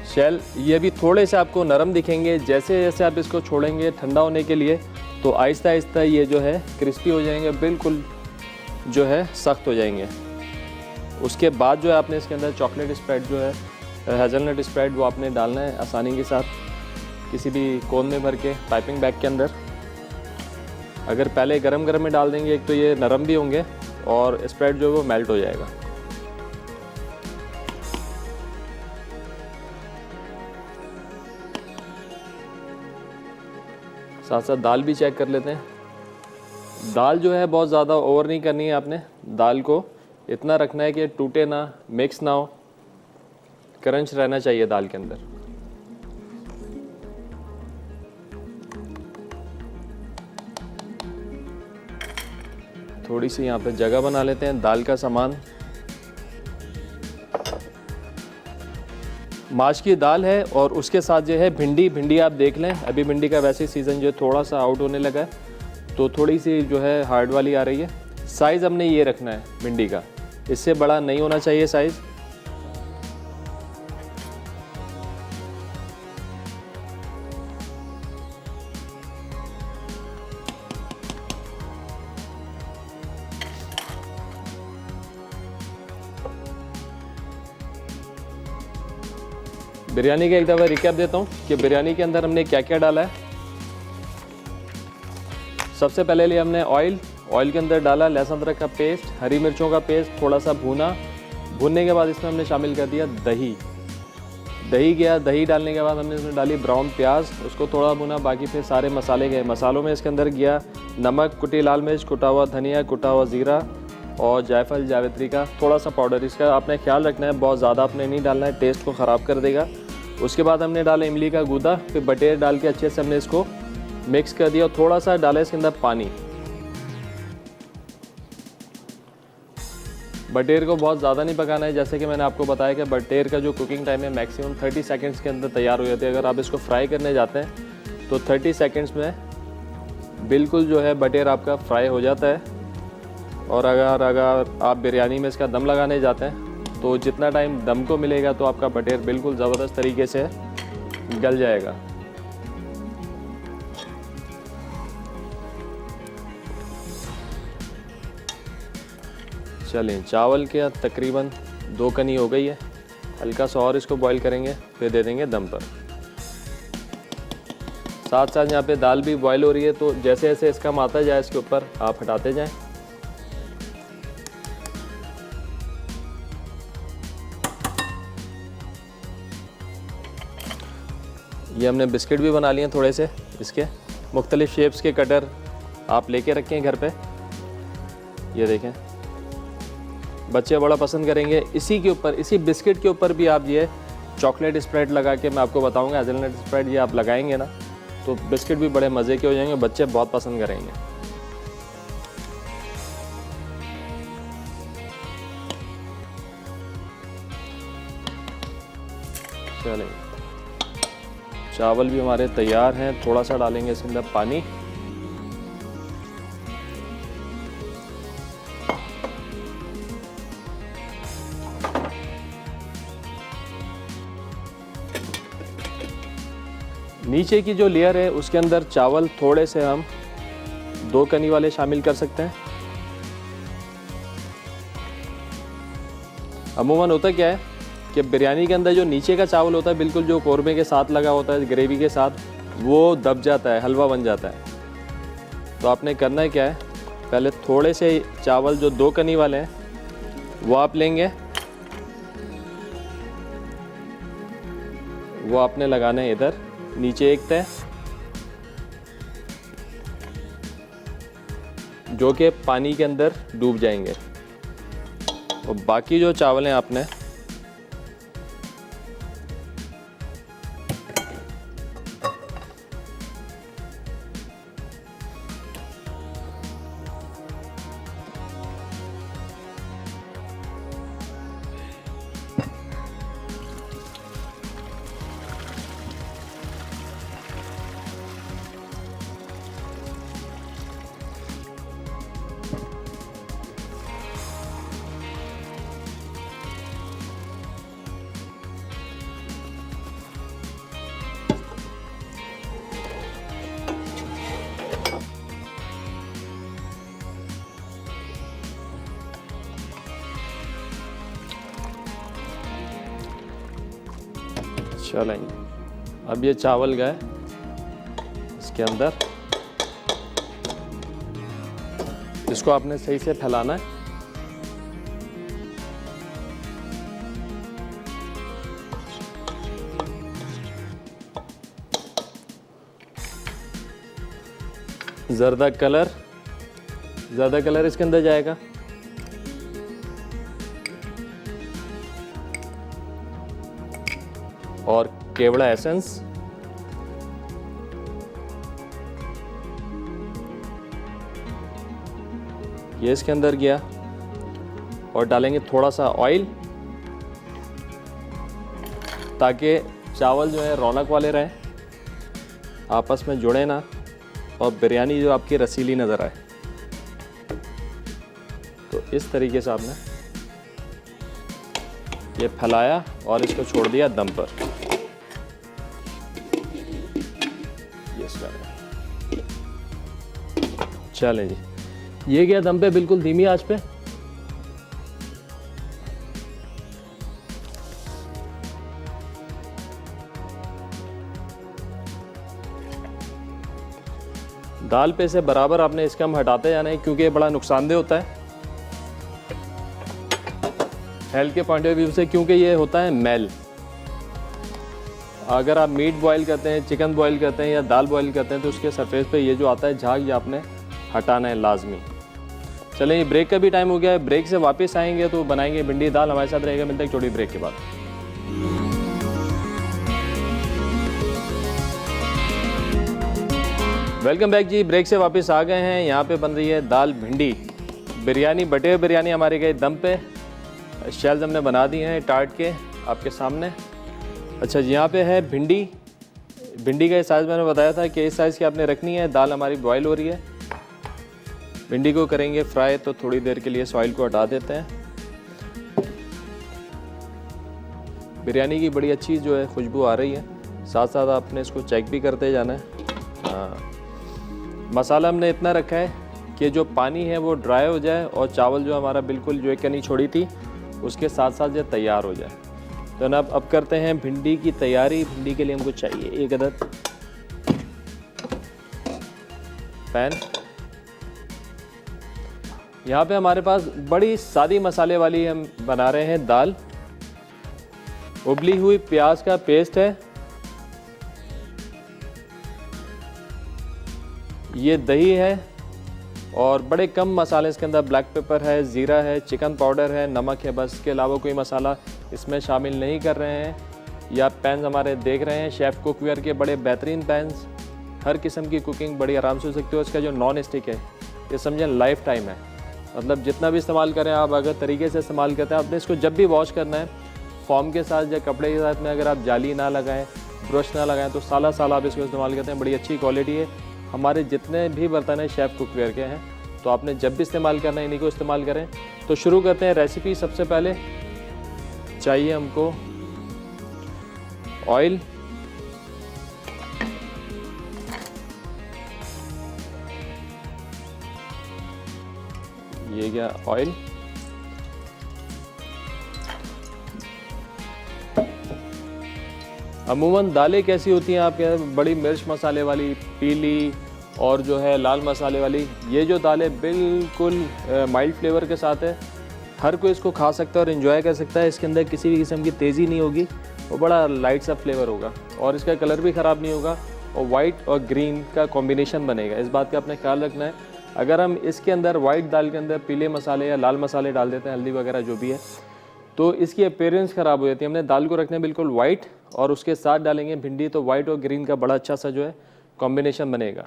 शेल ये भी थोड़े से आपको नरम दिखेंगे, जैसे जैसे आप इसको छोड़ेंगे ठंडा होने के लिए तो आहिस्ता आहिस्ता ये जो है क्रिस्पी हो जाएंगे, बिल्कुल जो है सख्त हो जाएंगे। उसके बाद जो है आपने इसके अंदर चॉकलेट स्प्रेड जो है, हेज़लनट स्प्रेड, वो आपने डालना है आसानी के साथ किसी भी कोन में भर के पाइपिंग बैग के अंदर। अगर पहले गरम गरम में डाल देंगे एक तो ये नरम भी होंगे और स्प्रेड जो है वो मेल्ट हो जाएगा। साथ साथ दाल भी चेक कर लेते हैं। दाल जो है बहुत ज़्यादा ओवर नहीं करनी है आपने, दाल को इतना रखना है कि टूटे ना, मिक्स ना हो, क्रंच रहना चाहिए दाल के अंदर। थोड़ी सी यहाँ पे जगह बना लेते हैं दाल का सामान। माश की दाल है और उसके साथ जो है भिंडी आप देख लें, अभी भिंडी का वैसे सीज़न जो थोड़ा सा आउट होने लगा है तो थोड़ी सी जो है हार्ड वाली आ रही है। साइज़ हमने ये रखना है भिंडी का, इससे बड़ा नहीं होना चाहिए साइज़। बिरयानी का एक दफ़ा रिकैप देता हूँ कि बिरयानी के अंदर हमने क्या क्या डाला है। सबसे पहले लिए हमने ऑयल के अंदर डाला लहसुन अदरक का पेस्ट, हरी मिर्चों का पेस्ट, थोड़ा सा भूनने के बाद इसमें हमने शामिल कर दिया दही डालने के बाद हमने इसमें डाली ब्राउन प्याज, उसको थोड़ा भुना, बाकी फिर सारे मसाले गए। मसालों में इसके अंदर गया नमक, कुटी लाल मिर्च, कुटा हुआ धनिया, कुटा हुआ ज़ीरा और जायफल जावित्री का थोड़ा सा पाउडर। इसका आपने ख्याल रखना है, बहुत ज़्यादा आपने नहीं डालना है, टेस्ट को ख़राब कर देगा। उसके बाद हमने डाला इमली का गूदा, फिर बटेर डाल के अच्छे से हमने इसको मिक्स कर दिया और थोड़ा सा डाला इसके अंदर पानी। बटेर को बहुत ज़्यादा नहीं पकाना है, जैसे कि मैंने आपको बताया कि बटेर का जो कुकिंग टाइम है मैक्सिमम 30 सेकंड्स के अंदर तैयार हो जाती है। अगर आप इसको फ्राई करने जाते हैं तो 30 सेकंड्स में बिल्कुल जो है बटेर आपका फ्राई हो जाता है। और अगर आप बिरयानी में इसका दम लगाने जाते हैं तो जितना टाइम दम को मिलेगा तो आपका बटेर बिल्कुल ज़बरदस्त तरीके से गल जाएगा। चलें, चावल के तकरीबन 2 कनी हो गई है, हल्का सा और इसको बॉईल करेंगे, फिर दे देंगे दम पर। साथ साथ यहाँ पे दाल भी बॉईल हो रही है, तो जैसे जैसे इसका माता जाए इसके ऊपर आप हटाते जाएं। ये हमने बिस्किट भी बना लिए हैं थोड़े से, इसके मुख्तलिफ शेप्स के कटर आप लेके रखें घर पे। ये देखें बच्चे बड़ा पसंद करेंगे। इसी के ऊपर, इसी बिस्किट के ऊपर भी आप ये चॉकलेट स्प्रेड लगा के, मैं आपको बताऊंगा हेज़लनट स्प्रेड, ये आप लगाएंगे ना तो बिस्किट भी बड़े मज़े के हो जाएंगे, बच्चे बहुत पसंद करेंगे। चलिए, चावल भी हमारे तैयार हैं। थोड़ा सा डालेंगे इसके अंदर पानी। नीचे की जो लेयर है उसके अंदर चावल थोड़े से हम 2 कनी वाले शामिल कर सकते हैं। अमूमन होता क्या है कि बिरयानी के अंदर जो नीचे का चावल होता है, बिल्कुल जो कौरमे के साथ लगा होता है, ग्रेवी के साथ, वो दब जाता है, हलवा बन जाता है। तो आपने करना है क्या है, पहले थोड़े से चावल जो 2 कनी वाले हैं वो आप लेंगे, वो आपने लगाना है इधर नीचे एक तय, जो कि पानी के अंदर डूब जाएंगे। और बाकी जो चावल हैं आपने चलेंगे। अब ये चावल गए इसके अंदर, इसको आपने सही से फैलाना है। ज़र्दा कलर इसके अंदर जाएगा। और केवड़ा एसेंस, ये इसके अंदर गया। और डालेंगे थोड़ा सा ऑयल, ताकि चावल जो है रौनक वाले रहें, आपस में जुड़े ना, और बिरयानी जो आपकी रसीली नज़र आए। तो इस तरीके से आपने ये फैलाया और इसको छोड़ दिया दम पर। चलें जी, ये गया दम पे, बिल्कुल धीमी आंच पे। दाल पे से बराबर आपने इसका हम हटाते जाना है, क्योंकि ये बड़ा नुकसानदेह होता है हेल्थ के पॉइंट ऑफ व्यू से, क्योंकि ये होता है मैल। अगर आप मीट बॉईल करते हैं, चिकन बॉईल करते हैं या दाल बॉईल करते हैं, तो उसके सरफेस पे ये जो आता है झाग, ये आपने हटाना है लाजमी। चलें, ये ब्रेक का भी टाइम हो गया है। ब्रेक से वापस आएंगे तो बनाएंगे भिंडी दाल। हमारे साथ रहेगा, मिलते हैं छोटी ब्रेक के बाद। वेलकम बैक जी, ब्रेक से वापस आ गए हैं। यहाँ पे बन रही है दाल भिंडी बिरयानी। बटे हुए बिरयानी हमारे गए दम पे, शेल्स हमने बना दी हैं टाट के आपके सामने। अच्छा जी, यहाँ पे है भिंडी। भिंडी का साइज़ मैंने बताया था कि इस साइज़ की आपने रखनी है। दाल हमारी बॉयल हो रही है। भिंडी को करेंगे फ्राई, तो थोड़ी देर के लिए ऑयल को हटा देते हैं। बिरयानी की बड़ी अच्छी जो है खुशबू आ रही है। साथ साथ आपने इसको चेक भी करते जाना है। हाँ, मसाला हमने इतना रखा है कि जो पानी है वो ड्राई हो जाए और चावल जो हमारा बिल्कुल जो एक कनी छोड़ी थी उसके साथ साथ ये तैयार हो जाए। तो ना अब करते हैं भिंडी की तैयारी। भिंडी के लिए हमको चाहिए 1 अदद पैन। यहाँ पे हमारे पास बड़ी सादी मसाले वाली हम बना रहे हैं दाल। उबली हुई प्याज का पेस्ट है, ये दही है, और बड़े कम मसाले इसके अंदर, ब्लैक पेपर है, ज़ीरा है, चिकन पाउडर है, नमक है, बस। इसके अलावा कोई मसाला इसमें शामिल नहीं कर रहे हैं। या पैन्स हमारे देख रहे हैं शेफ़ कुकवेयर के, बड़े बेहतरीन पैन्स, हर किस्म की कुकिंग बड़ी आराम से हो सकती है। इसका जो नॉन स्टिक है ये समझें लाइफ टाइम है, मतलब जितना भी इस्तेमाल करें आप, अगर तरीके से इस्तेमाल करते हैं, आपने इसको जब भी वॉश करना है फॉर्म के साथ या कपड़े के साथ में, अगर आप जाली ना लगाएं, ब्रश ना लगाएं, तो साल आप इसको इस्तेमाल करते हैं। बड़ी अच्छी क्वालिटी है। हमारे जितने भी बर्तन हैं शेफ़ कुकवेयर के हैं, तो आपने जब भी इस्तेमाल करना है इन्हीं को इस्तेमाल करें। तो शुरू करते हैं रेसिपी। सबसे पहले चाहिए हमको ऑयल, ये गया ऑयल। अमूमन दालें कैसी होती हैं आपके, बड़ी मिर्च मसाले वाली, पीली और जो है लाल मसाले वाली। ये जो दाल है बिल्कुल माइल्ड फ्लेवर के साथ है, हर कोई इसको खा सकता है और इन्जॉय कर सकता है। इसके अंदर किसी भी किस्म की तेज़ी नहीं होगी, वो बड़ा लाइट सा फ्लेवर होगा और इसका कलर भी ख़राब नहीं होगा और वाइट और ग्रीन का कॉम्बिनेशन बनेगा। इस बात का आपने ख्याल रखना है। अगर हम इसके अंदर वाइट दाल के अंदर पीले मसाले या लाल मसाले डाल देते हैं, हल्दी वगैरह जो भी है, तो इसकी अपीयरेंस ख़राब हो जाती है। हमने दाल को रखना है बिल्कुल वाइट और उसके साथ डालेंगे भिंडी, तो वाइट और ग्रीन का बड़ा अच्छा सा जो है कॉम्बिनेशन बनेगा।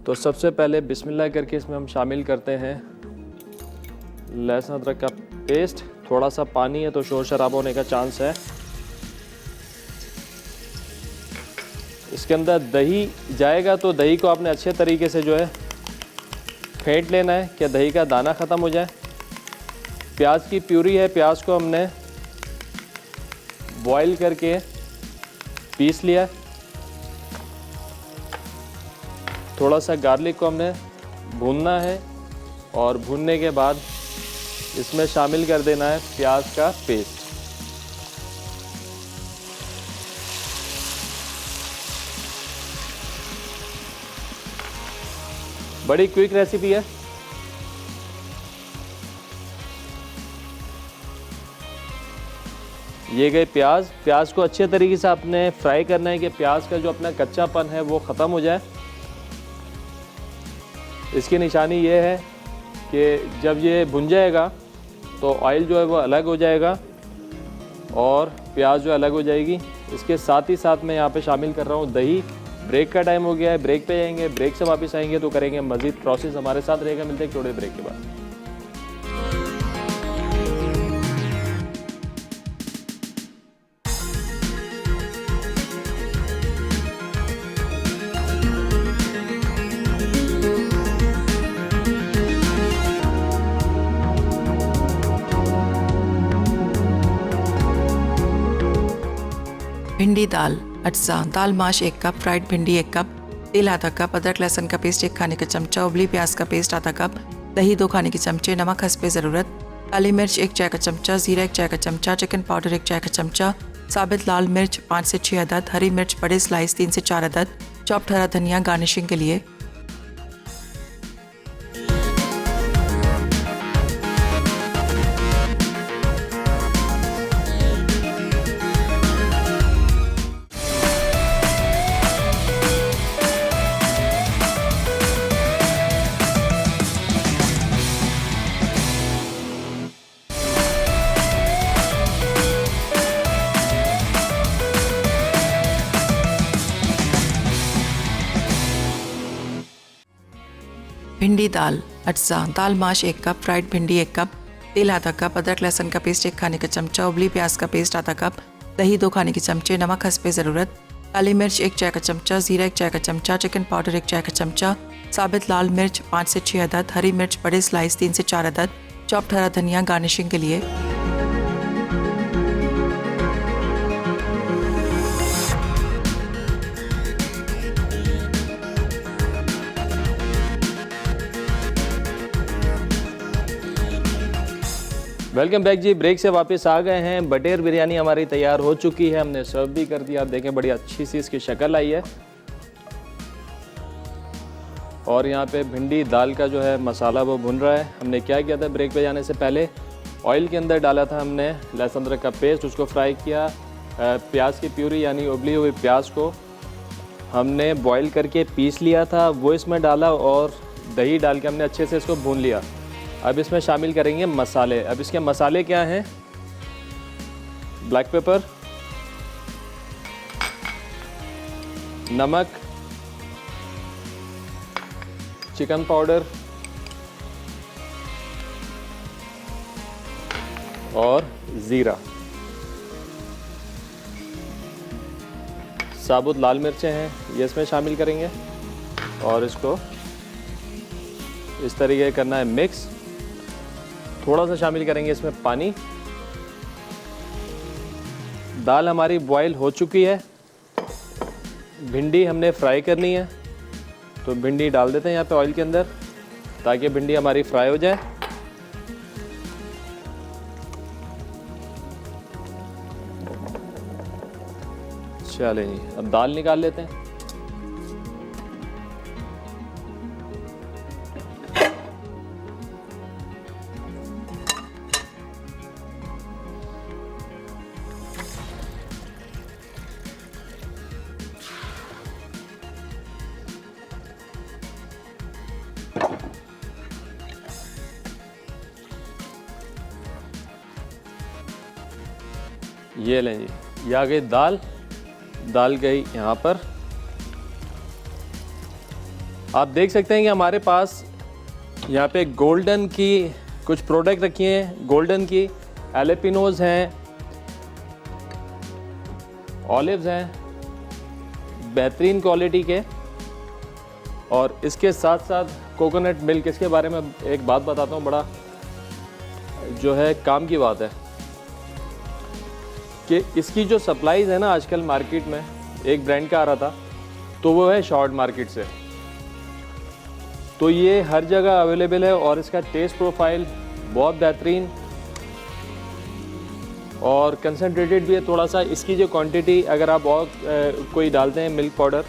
तो सबसे पहले बिस्मिल्लाह करके इसमें हम शामिल करते हैं लहसुन अदरक का पेस्ट। थोड़ा सा पानी है तो शोर शराबा होने का चांस है। इसके अंदर दही जाएगा, तो दही को आपने अच्छे तरीके से जो है फेंट लेना है कि दही का दाना ख़त्म हो जाए। प्याज की प्यूरी है, प्याज को हमने बॉईल करके पीस लिया। थोड़ा सा गार्लिक को हमने भूनना है और भूनने के बाद इसमें शामिल कर देना है प्याज का पेस्ट। बड़ी क्विक रेसिपी है। ये गए प्याज। प्याज को अच्छे तरीके से आपने फ्राई करना है कि प्याज का जो अपना कच्चापन है वो ख़त्म हो जाए। इसकी निशानी ये है कि जब ये भुन जाएगा तो ऑयल जो है वो अलग हो जाएगा और प्याज जो अलग हो जाएगी। इसके साथ ही साथ मैं यहाँ पे शामिल कर रहा हूँ दही। ब्रेक का टाइम हो गया है, ब्रेक पे जाएंगे, ब्रेक से वापस आएंगे तो करेंगे मज़ीद प्रोसेस। हमारे साथ रहेगा, मिलते हैं थोड़े ब्रेक के बाद। भिंडी दाल, अज्जा, दाल माश 1 कप, फ्राइड भिंडी 1 कप, तेल आधा कप, अदरक लहसुन का पेस्ट 1 खाने का चमचा, उबली प्याज का पेस्ट आधा कप, दही 2 खाने के चमचे, नमक हस्बे ज़रूरत, काली मिर्च 1 चाय का चमचा, ज़ीरा 1 चाय का चमचा, चिकन पाउडर 1 चाय का चमचा, साबित लाल मिर्च 5 से 6 अदद, हरी मिर्च बड़े स्लाइस 3 से 4 अदद, चॉप्ड हरा धनिया गार्निशिंग के लिए। भिंडी दाल, अज्जा, दाल माश 1 कप, फ्राइड भिंडी 1 कप, तेल आधा कप, अदरक लहसुन का पेस्ट 1 खाने का चमचा, उबली प्याज का पेस्ट आधा कप, दही 2 खाने के चमचे, नमक हस्बे ज़रूरत, काली मिर्च 1 चाय का चमचा, ज़ीरा 1 चाय का चमचा, चिकन पाउडर 1 चाय का चमचा, साबित लाल मिर्च 5 से 6 अदद, हरी मिर्च बड़े स्लाइस 3 से 4 अदद, चॉप्ड हरा धनिया गार्निशिंग के लिए। वेलकम बैक जी। ब्रेक से वापस आ गए हैं। बटेर बिरयानी हमारी तैयार हो चुकी है, हमने सर्व भी कर दिया। आप देखें बड़ी अच्छी सी इसकी शक्ल आई है। और यहाँ पे भिंडी दाल का जो है मसाला वो भुन रहा है। हमने क्या किया था ब्रेक पे जाने से पहले, ऑयल के अंदर डाला था हमने लहसुन अदरक का पेस्ट, उसको फ्राई किया। प्याज की प्यूरी यानी उबली हुई प्याज को हमने बॉईल करके पीस लिया था, वो इसमें डाला और दही डाल के हमने अच्छे से इसको भून लिया। अब इसमें शामिल करेंगे मसाले। अब इसके मसाले क्या हैं? ब्लैक पेपर, नमक, चिकन पाउडर और ज़ीरा, साबुत लाल मिर्चें हैं ये इसमें शामिल करेंगे और इसको इस तरीके करना है मिक्स। थोड़ा सा शामिल करेंगे इसमें पानी। दाल हमारी बॉईल हो चुकी है। भिंडी हमने फ्राई करनी है, तो भिंडी डाल देते हैं यहाँ पे ऑयल के अंदर ताकि भिंडी हमारी फ्राई हो जाए। चलें जी, अब दाल निकाल लेते हैं। ये लें जी, ये आ गई दाल। दाल गई यहाँ पर। आप देख सकते हैं कि हमारे पास यहाँ पे गोल्डन की कुछ प्रोडक्ट रखी हैं। गोल्डन की एलेपिनोज हैं, ऑलिव्स हैं, बेहतरीन क्वालिटी के, और इसके साथ साथ कोकोनट मिल्क। इसके बारे में एक बात बताता हूँ, बड़ा जो है काम की बात है कि इसकी जो सप्लाईज है ना आजकल मार्केट में, एक ब्रांड का आ रहा था तो वो है शॉर्ट मार्केट से, तो ये हर जगह अवेलेबल है और इसका टेस्ट प्रोफाइल बहुत बेहतरीन और कंसनट्रेटेड भी है थोड़ा सा। इसकी जो क्वांटिटी अगर आप और कोई डालते हैं मिल्क पाउडर,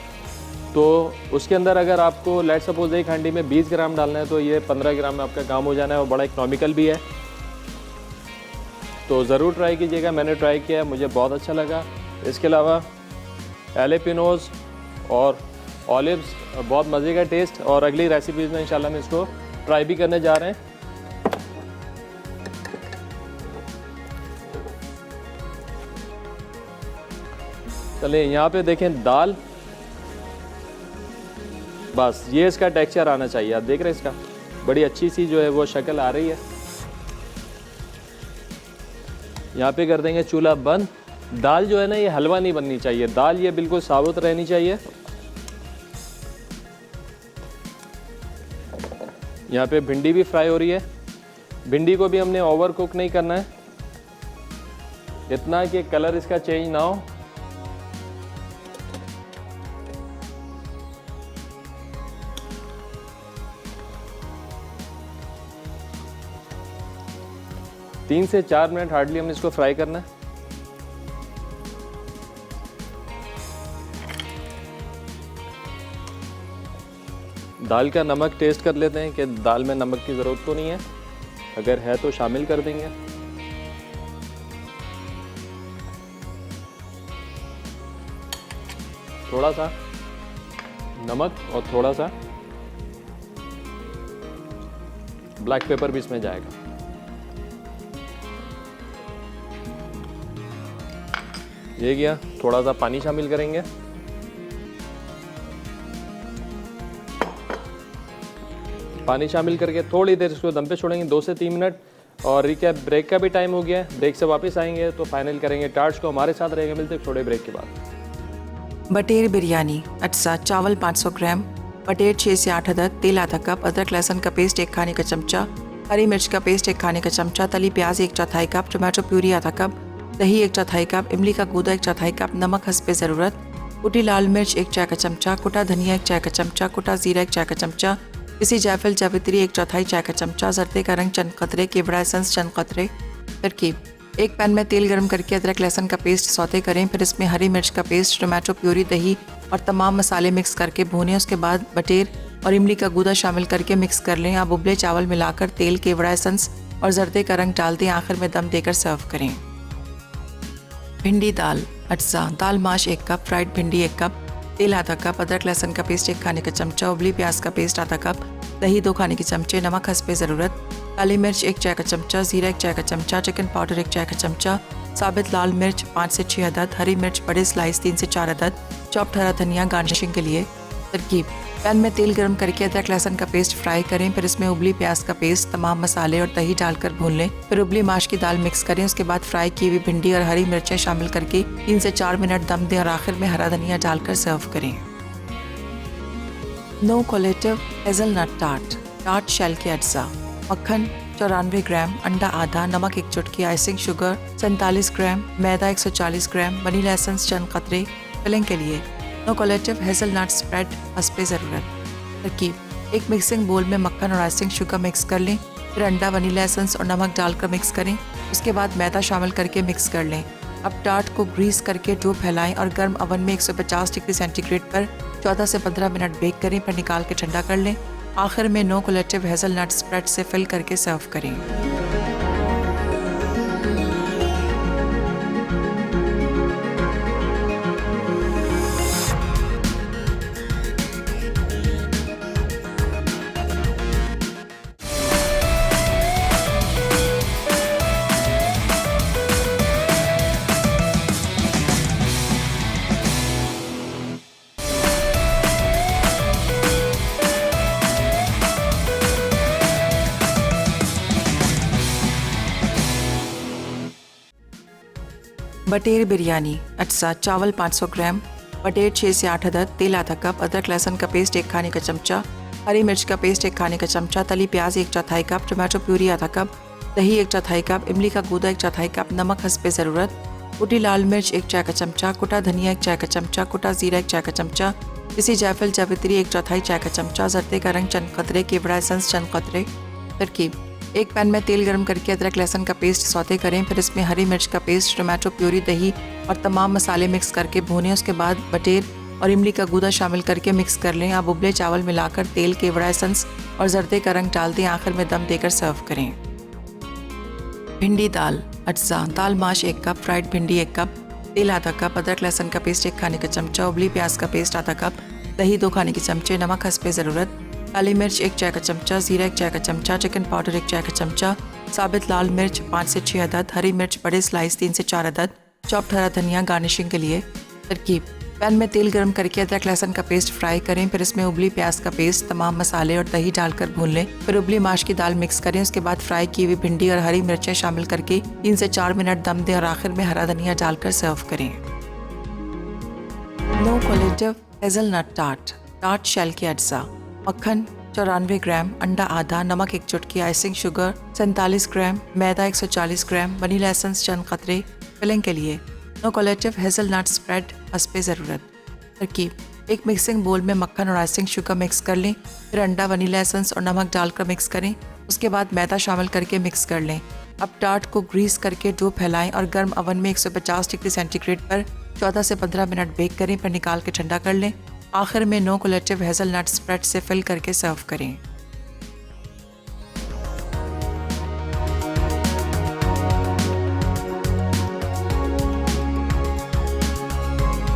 तो उसके अंदर अगर आपको लेट सपोज एक हांडी में 20 ग्राम डालना है तो ये 15 ग्राम में आपका काम हो जाना है और बड़ा इकोनॉमिकल भी है। तो ज़रूर ट्राई कीजिएगा। मैंने ट्राई किया, मुझे बहुत अच्छा लगा। इसके अलावा एलेपिनोज और ऑलिव्स, बहुत मज़े का टेस्ट, और अगली रेसिपीज़ में इंशाल्लाह हम इसको ट्राई भी करने जा रहे हैं। चलिए यहाँ पे देखें दाल, बस ये इसका टेक्सचर आना चाहिए। आप देख रहे हैं इसका बड़ी अच्छी सी जो है वो शक्ल आ रही है। यहाँ पे कर देंगे चूल्हा बंद। दाल जो है ना ये हलवा नहीं बननी चाहिए, दाल ये बिल्कुल साबुत रहनी चाहिए। यहाँ पे भिंडी भी फ्राई हो रही है। भिंडी को भी हमने ओवर कुक नहीं करना है, इतना कि कलर इसका चेंज ना हो। तीन से 4 मिनट हार्डली हमने इसको फ्राई करना है। दाल का नमक टेस्ट कर लेते हैं कि दाल में नमक की ज़रूरत तो नहीं है, अगर है तो शामिल कर देंगे। थोड़ा सा नमक और थोड़ा सा ब्लैक पेपर भी इसमें जाएगा। ये गया, थोड़ा सा पानी शामिल करेंगे। पानी शामिल करके थोड़ी देर इसको दम पे छोड़ेंगे, 2 से 3 मिनट। और रिकैप ब्रेक का भी टाइम हो गया है, ब्रेक से वापस आएंगे तो फाइनल करेंगे टार्ट्स को। हमारे साथ रहेंगे, मिलते हैं थोड़े ब्रेक के बाद। बटेर बिरयानी अटसा, चावल 500 ग्राम, बटेर 6 से 8 अदद, तेल आधा कप, अदरक लहसुन का पेस्ट 1 खाने का चमचा, हरी मिर्च का पेस्ट 1 खाने का चमचा, तली प्याज 1/4 कप, टमाटो प्यूरी आधा कप, दही 1/4 कप, इमली का गूदा 1/4 कप, नमक हस्बे ज़रूरत, कुटी लाल मिर्च 1 चाय का चमचा, कुटा धनिया 1 चाय का चमचा, कुटा ज़ीरा 1 चाय का चमचा, इसी जायफल जावित्री 1/4 चाय का चमचा, जर्दे का रंग चंद कतरे, केवड़ा एसेंस चंद कतरे। तरकीब: एक पैन में तेल गर्म करके अदरक लहसुन का पेस्ट सौते करें, फिर इसमें हरी मिर्च का पेस्ट, टमाटो प्यूरी, दही और तमाम मसाले मिक्स करके भूनें। उसके बाद बटेर और इमली का गूदा शामिल करके मिक्स कर लें। अब उबले चावल मिलाकर तेल, केवड़ा एसेंस और जर्दे का रंग डाल दें। आखिर में दम देकर सर्व करें। भिंडी दाल अटसा, दाल माश 1 कप, फ्राइड भिंडी 1 कप, तेल आधा कप, अदरक लहसुन का पेस्ट 1 खाने का चमचा, उबली प्याज का पेस्ट आधा कप, दही 2 खाने के चमचे, नमक हस्ब ज़रूरत, काली मिर्च 1 चाय का चमचा, ज़ीरा 1 चाय का चमचा, चिकन पाउडर 1 चाय का चमचा, साबित लाल मिर्च 5 से 6 अदद, हरी मिर्च बड़े स्लाइस 3 से 4 अदद, चॉप्ड हरा धनिया गार्निशिंग के लिए। तरकीब: पैन में तेल गरम करके अदरक लहसुन का पेस्ट फ्राई करें, फिर इसमें उबली प्याज का पेस्ट, तमाम मसाले और दही डालकर भून लें, फिर उबली माश की दाल मिक्स करें। उसके बाद फ्राई की हुई भिंडी और हरी मिर्चें शामिल करके 3 से 4 मिनट दम दें और आखिर में हरा धनिया डालकर सर्व करें। नो कोलेटिव हेज़लनट टार्ट शेल के अज्जा, मक्खन 94 ग्राम, अंडा आधा, नमक 1 चुटकी, आइसिंग शुगर 47 ग्राम, मैदा 140 ग्राम, वनीला एसेंस चंद कतरे। फिलिंग के लिए नो कोलेटिव हेज़लनट स्प्रेड हस्ब ज़रूरत। तरकीब: एक मिक्सिंग बोल में मक्खन और आइसिंग शुगर मिक्स कर लें, फिर अंडा, वनीला एसेंस और नमक डालकर मिक्स करें। उसके बाद मैदा शामिल करके मिक्स कर लें। अब टार्ट को ग्रीस करके डो फैलाएं और गर्म ओवन में 150 डिग्री सेंटीग्रेड पर 14 से 15 मिनट बेक करें, फिर निकाल के ठंडा कर लें। आखिर में नो कोलेटिव हेज़लनट स्प्रेड से फिल करके सर्व करें। बटेर बिरयानी अज्जा, चावल 500 ग्राम, बटेर 6 से 8 अदद, तेल आधा कप, अदरक लहसुन का पेस्ट 1 खाने का चमचा, हरी मिर्च का पेस्ट 1 खाने का चमचा, तली प्याज 1/4 कप, टमाटो प्यूरी आधा कप, दही 1/4 कप, इमली का गूदा 1/4 कप, नमक हस्ब ज़रूरत, कुटी लाल मिर्च 1 चाय का चमचा, कुटा धनिया 1 चाय का चमचा, कुटा ज़ीरा 1 चाय का चमचा, पिसी जायफल जावित्री 1/4 चाय का चमचा, जर्दे का रंग चंद कतरे, केवड़ा एसेंस चंद कतरे। तरकीब: एक पैन में तेल गरम करके अदरक लहसुन का पेस्ट सौते करें, फिर इसमें हरी मिर्च का पेस्ट, टमाटो प्यूरी, दही और तमाम मसाले मिक्स करके भूनें। उसके बाद बटेर और इमली का गूदा शामिल करके मिक्स कर लें। अब उबले चावल मिलाकर तेल, केवड़ा एसेंस और जर्दे का रंग डाल दें। आखिर में दम देकर सर्व करें। भिंडी दाल अज्जा, दाल माश 1 कप, फ्राइड भिंडी 1 कप, तेल आधा कप, अदरक लहसुन का पेस्ट 1 खाने का चमचा, उबली प्याज का पेस्ट आधा कप, दही 2 खाने के चमचे, नमक हस्ब ज़रूरत, काली मिर्च 1 चाय का चमचा, ज़ीरा 1 चाय का चमचा, चिकन पाउडर 1 चाय का चमचा, साबित लाल मिर्च 5 से 6 अदद, हरी मिर्च बड़े स्लाइस 3 से 4 अदद, चॉप्ड हरा धनिया गार्निशिंग के लिए। तरकीब: पैन में तेल गरम करके अदरक लहसुन का पेस्ट फ्राई करें, फिर इसमें उबली प्याज का पेस्ट, तमाम मसाले और दही डालकर भून लें, फिर उबली माश की दाल मिक्स करें। उसके बाद फ्राई की हुई भिंडी और हरी मिर्चें शामिल करके 3 से 4 मिनट दम दें और आखिर में हरा धनिया डालकर सर्व करें। नो कोलेटिव हेज़लनट टार्ट शेल के अज्जा, मक्खन 94 ग्राम, अंडा आधा, नमक 1 चुटकी, आइसिंग शुगर 47 ग्राम, मैदा 140 ग्राम, वनीला एसेंस चंद कतरे। फिलिंग के लिए नो कोलेटिव हेज़लनट स्प्रेड हस्ब ज़रूरत। तरकीब: एक मिक्सिंग बोल में मक्खन और आइसिंग शुगर मिक्स कर लें, फिर अंडा, वनीला एसेंस और नमक डालकर मिक्स करें। उसके बाद मैदा शामिल करके मिक्स कर लें। अब टार्ट को ग्रीस करके डो फैलाएं और गर्म ओवन में 150 डिग्री सेंटीग्रेड पर 14 से 15 मिनट बेक करें, फिर निकाल के ठंडा कर लें। आखिर में नो कोलेटिव हेज़लनट स्प्रेड से फिल करके सर्व करें।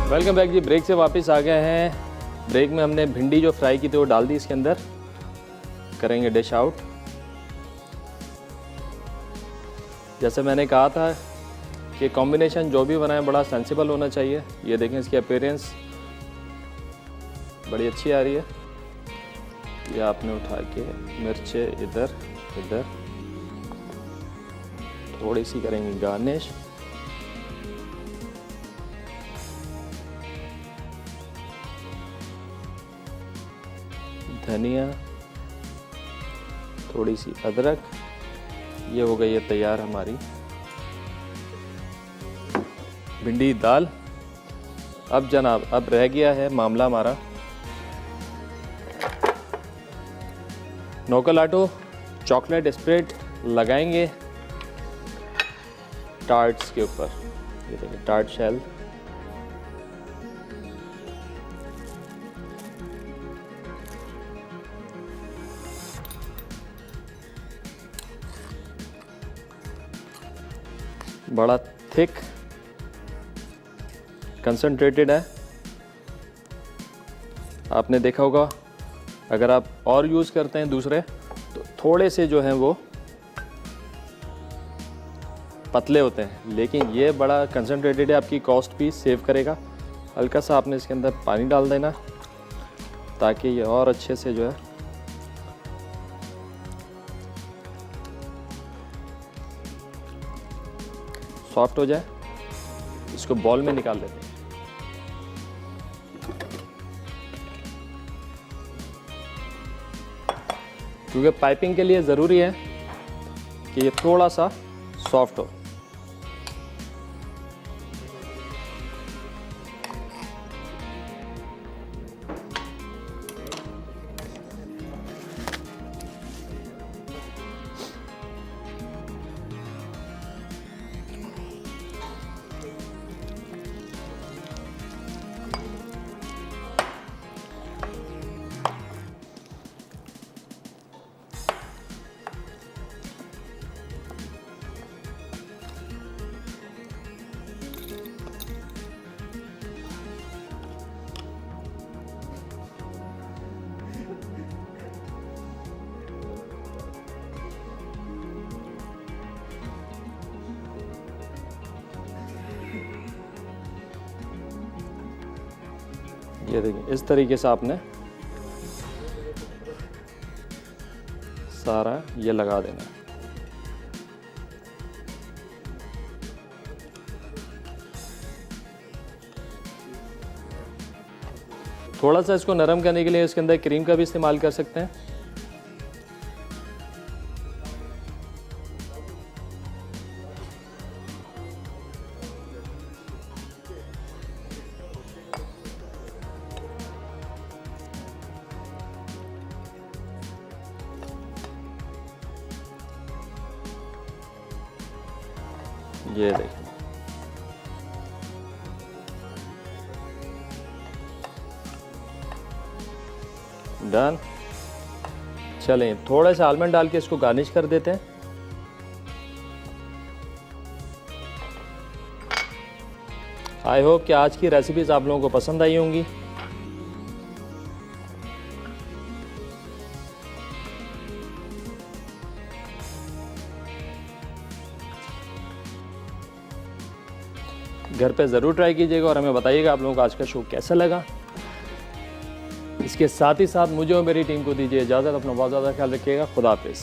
वेलकम बैक जी। ब्रेक से वापस आ गए हैं। ब्रेक में हमने भिंडी जो फ्राई की थी वो डाल दी इसके अंदर। करेंगे डिश आउट। जैसे मैंने कहा था कि कॉम्बिनेशन जो भी बनाए बड़ा सेंसिबल होना चाहिए। ये देखें, इसकी अपीयरेंस बड़ी अच्छी आ रही है। ये आपने उठा के मिर्चें इधर इधर थोड़ी सी करेंगे गार्निश। धनिया, थोड़ी सी अदरक, ये हो गई है तैयार हमारी भिंडी दाल। अब जनाब, अब रह गया है मामला हमारा नोकोलाटो चॉकलेट स्प्रेड लगाएंगे टार्ट्स के ऊपर। ये देखिए टार्ट शेल, बड़ा थिक कंसंट्रेटेड है। आपने देखा होगा अगर आप और यूज़ करते हैं दूसरे तो थोड़े से जो हैं वो पतले होते हैं, लेकिन ये बड़ा कंसनट्रेटेड है, आपकी कॉस्ट भी सेव करेगा। हल्का सा आपने इसके अंदर पानी डाल देना ताकि ये और अच्छे से जो है सॉफ्ट हो जाए। इसको बॉल में निकाल लेते हैं। क्योंकि पाइपिंग के लिए ज़रूरी है कि ये थोड़ा सा सॉफ्ट हो। ये देखिए इस तरीके से आपने सारा ये लगा देना है। थोड़ा सा इसको नरम करने के लिए इसके अंदर क्रीम का भी इस्तेमाल कर सकते हैं। ये देखिए डन। चलें थोड़ा सा आलमंड डाल के इसको गार्निश कर देते हैं। आई होप कि आज की रेसिपीज आप लोगों को पसंद आई होंगी। घर पे ज़रूर ट्राई कीजिएगा और हमें बताइएगा आप लोगों को आज का शो कैसा लगा। इसके साथ ही साथ मुझे और मेरी टीम को दीजिए इजाज़त। अपना बहुत ज़्यादा ख्याल रखिएगा। खुदा हाफिज़।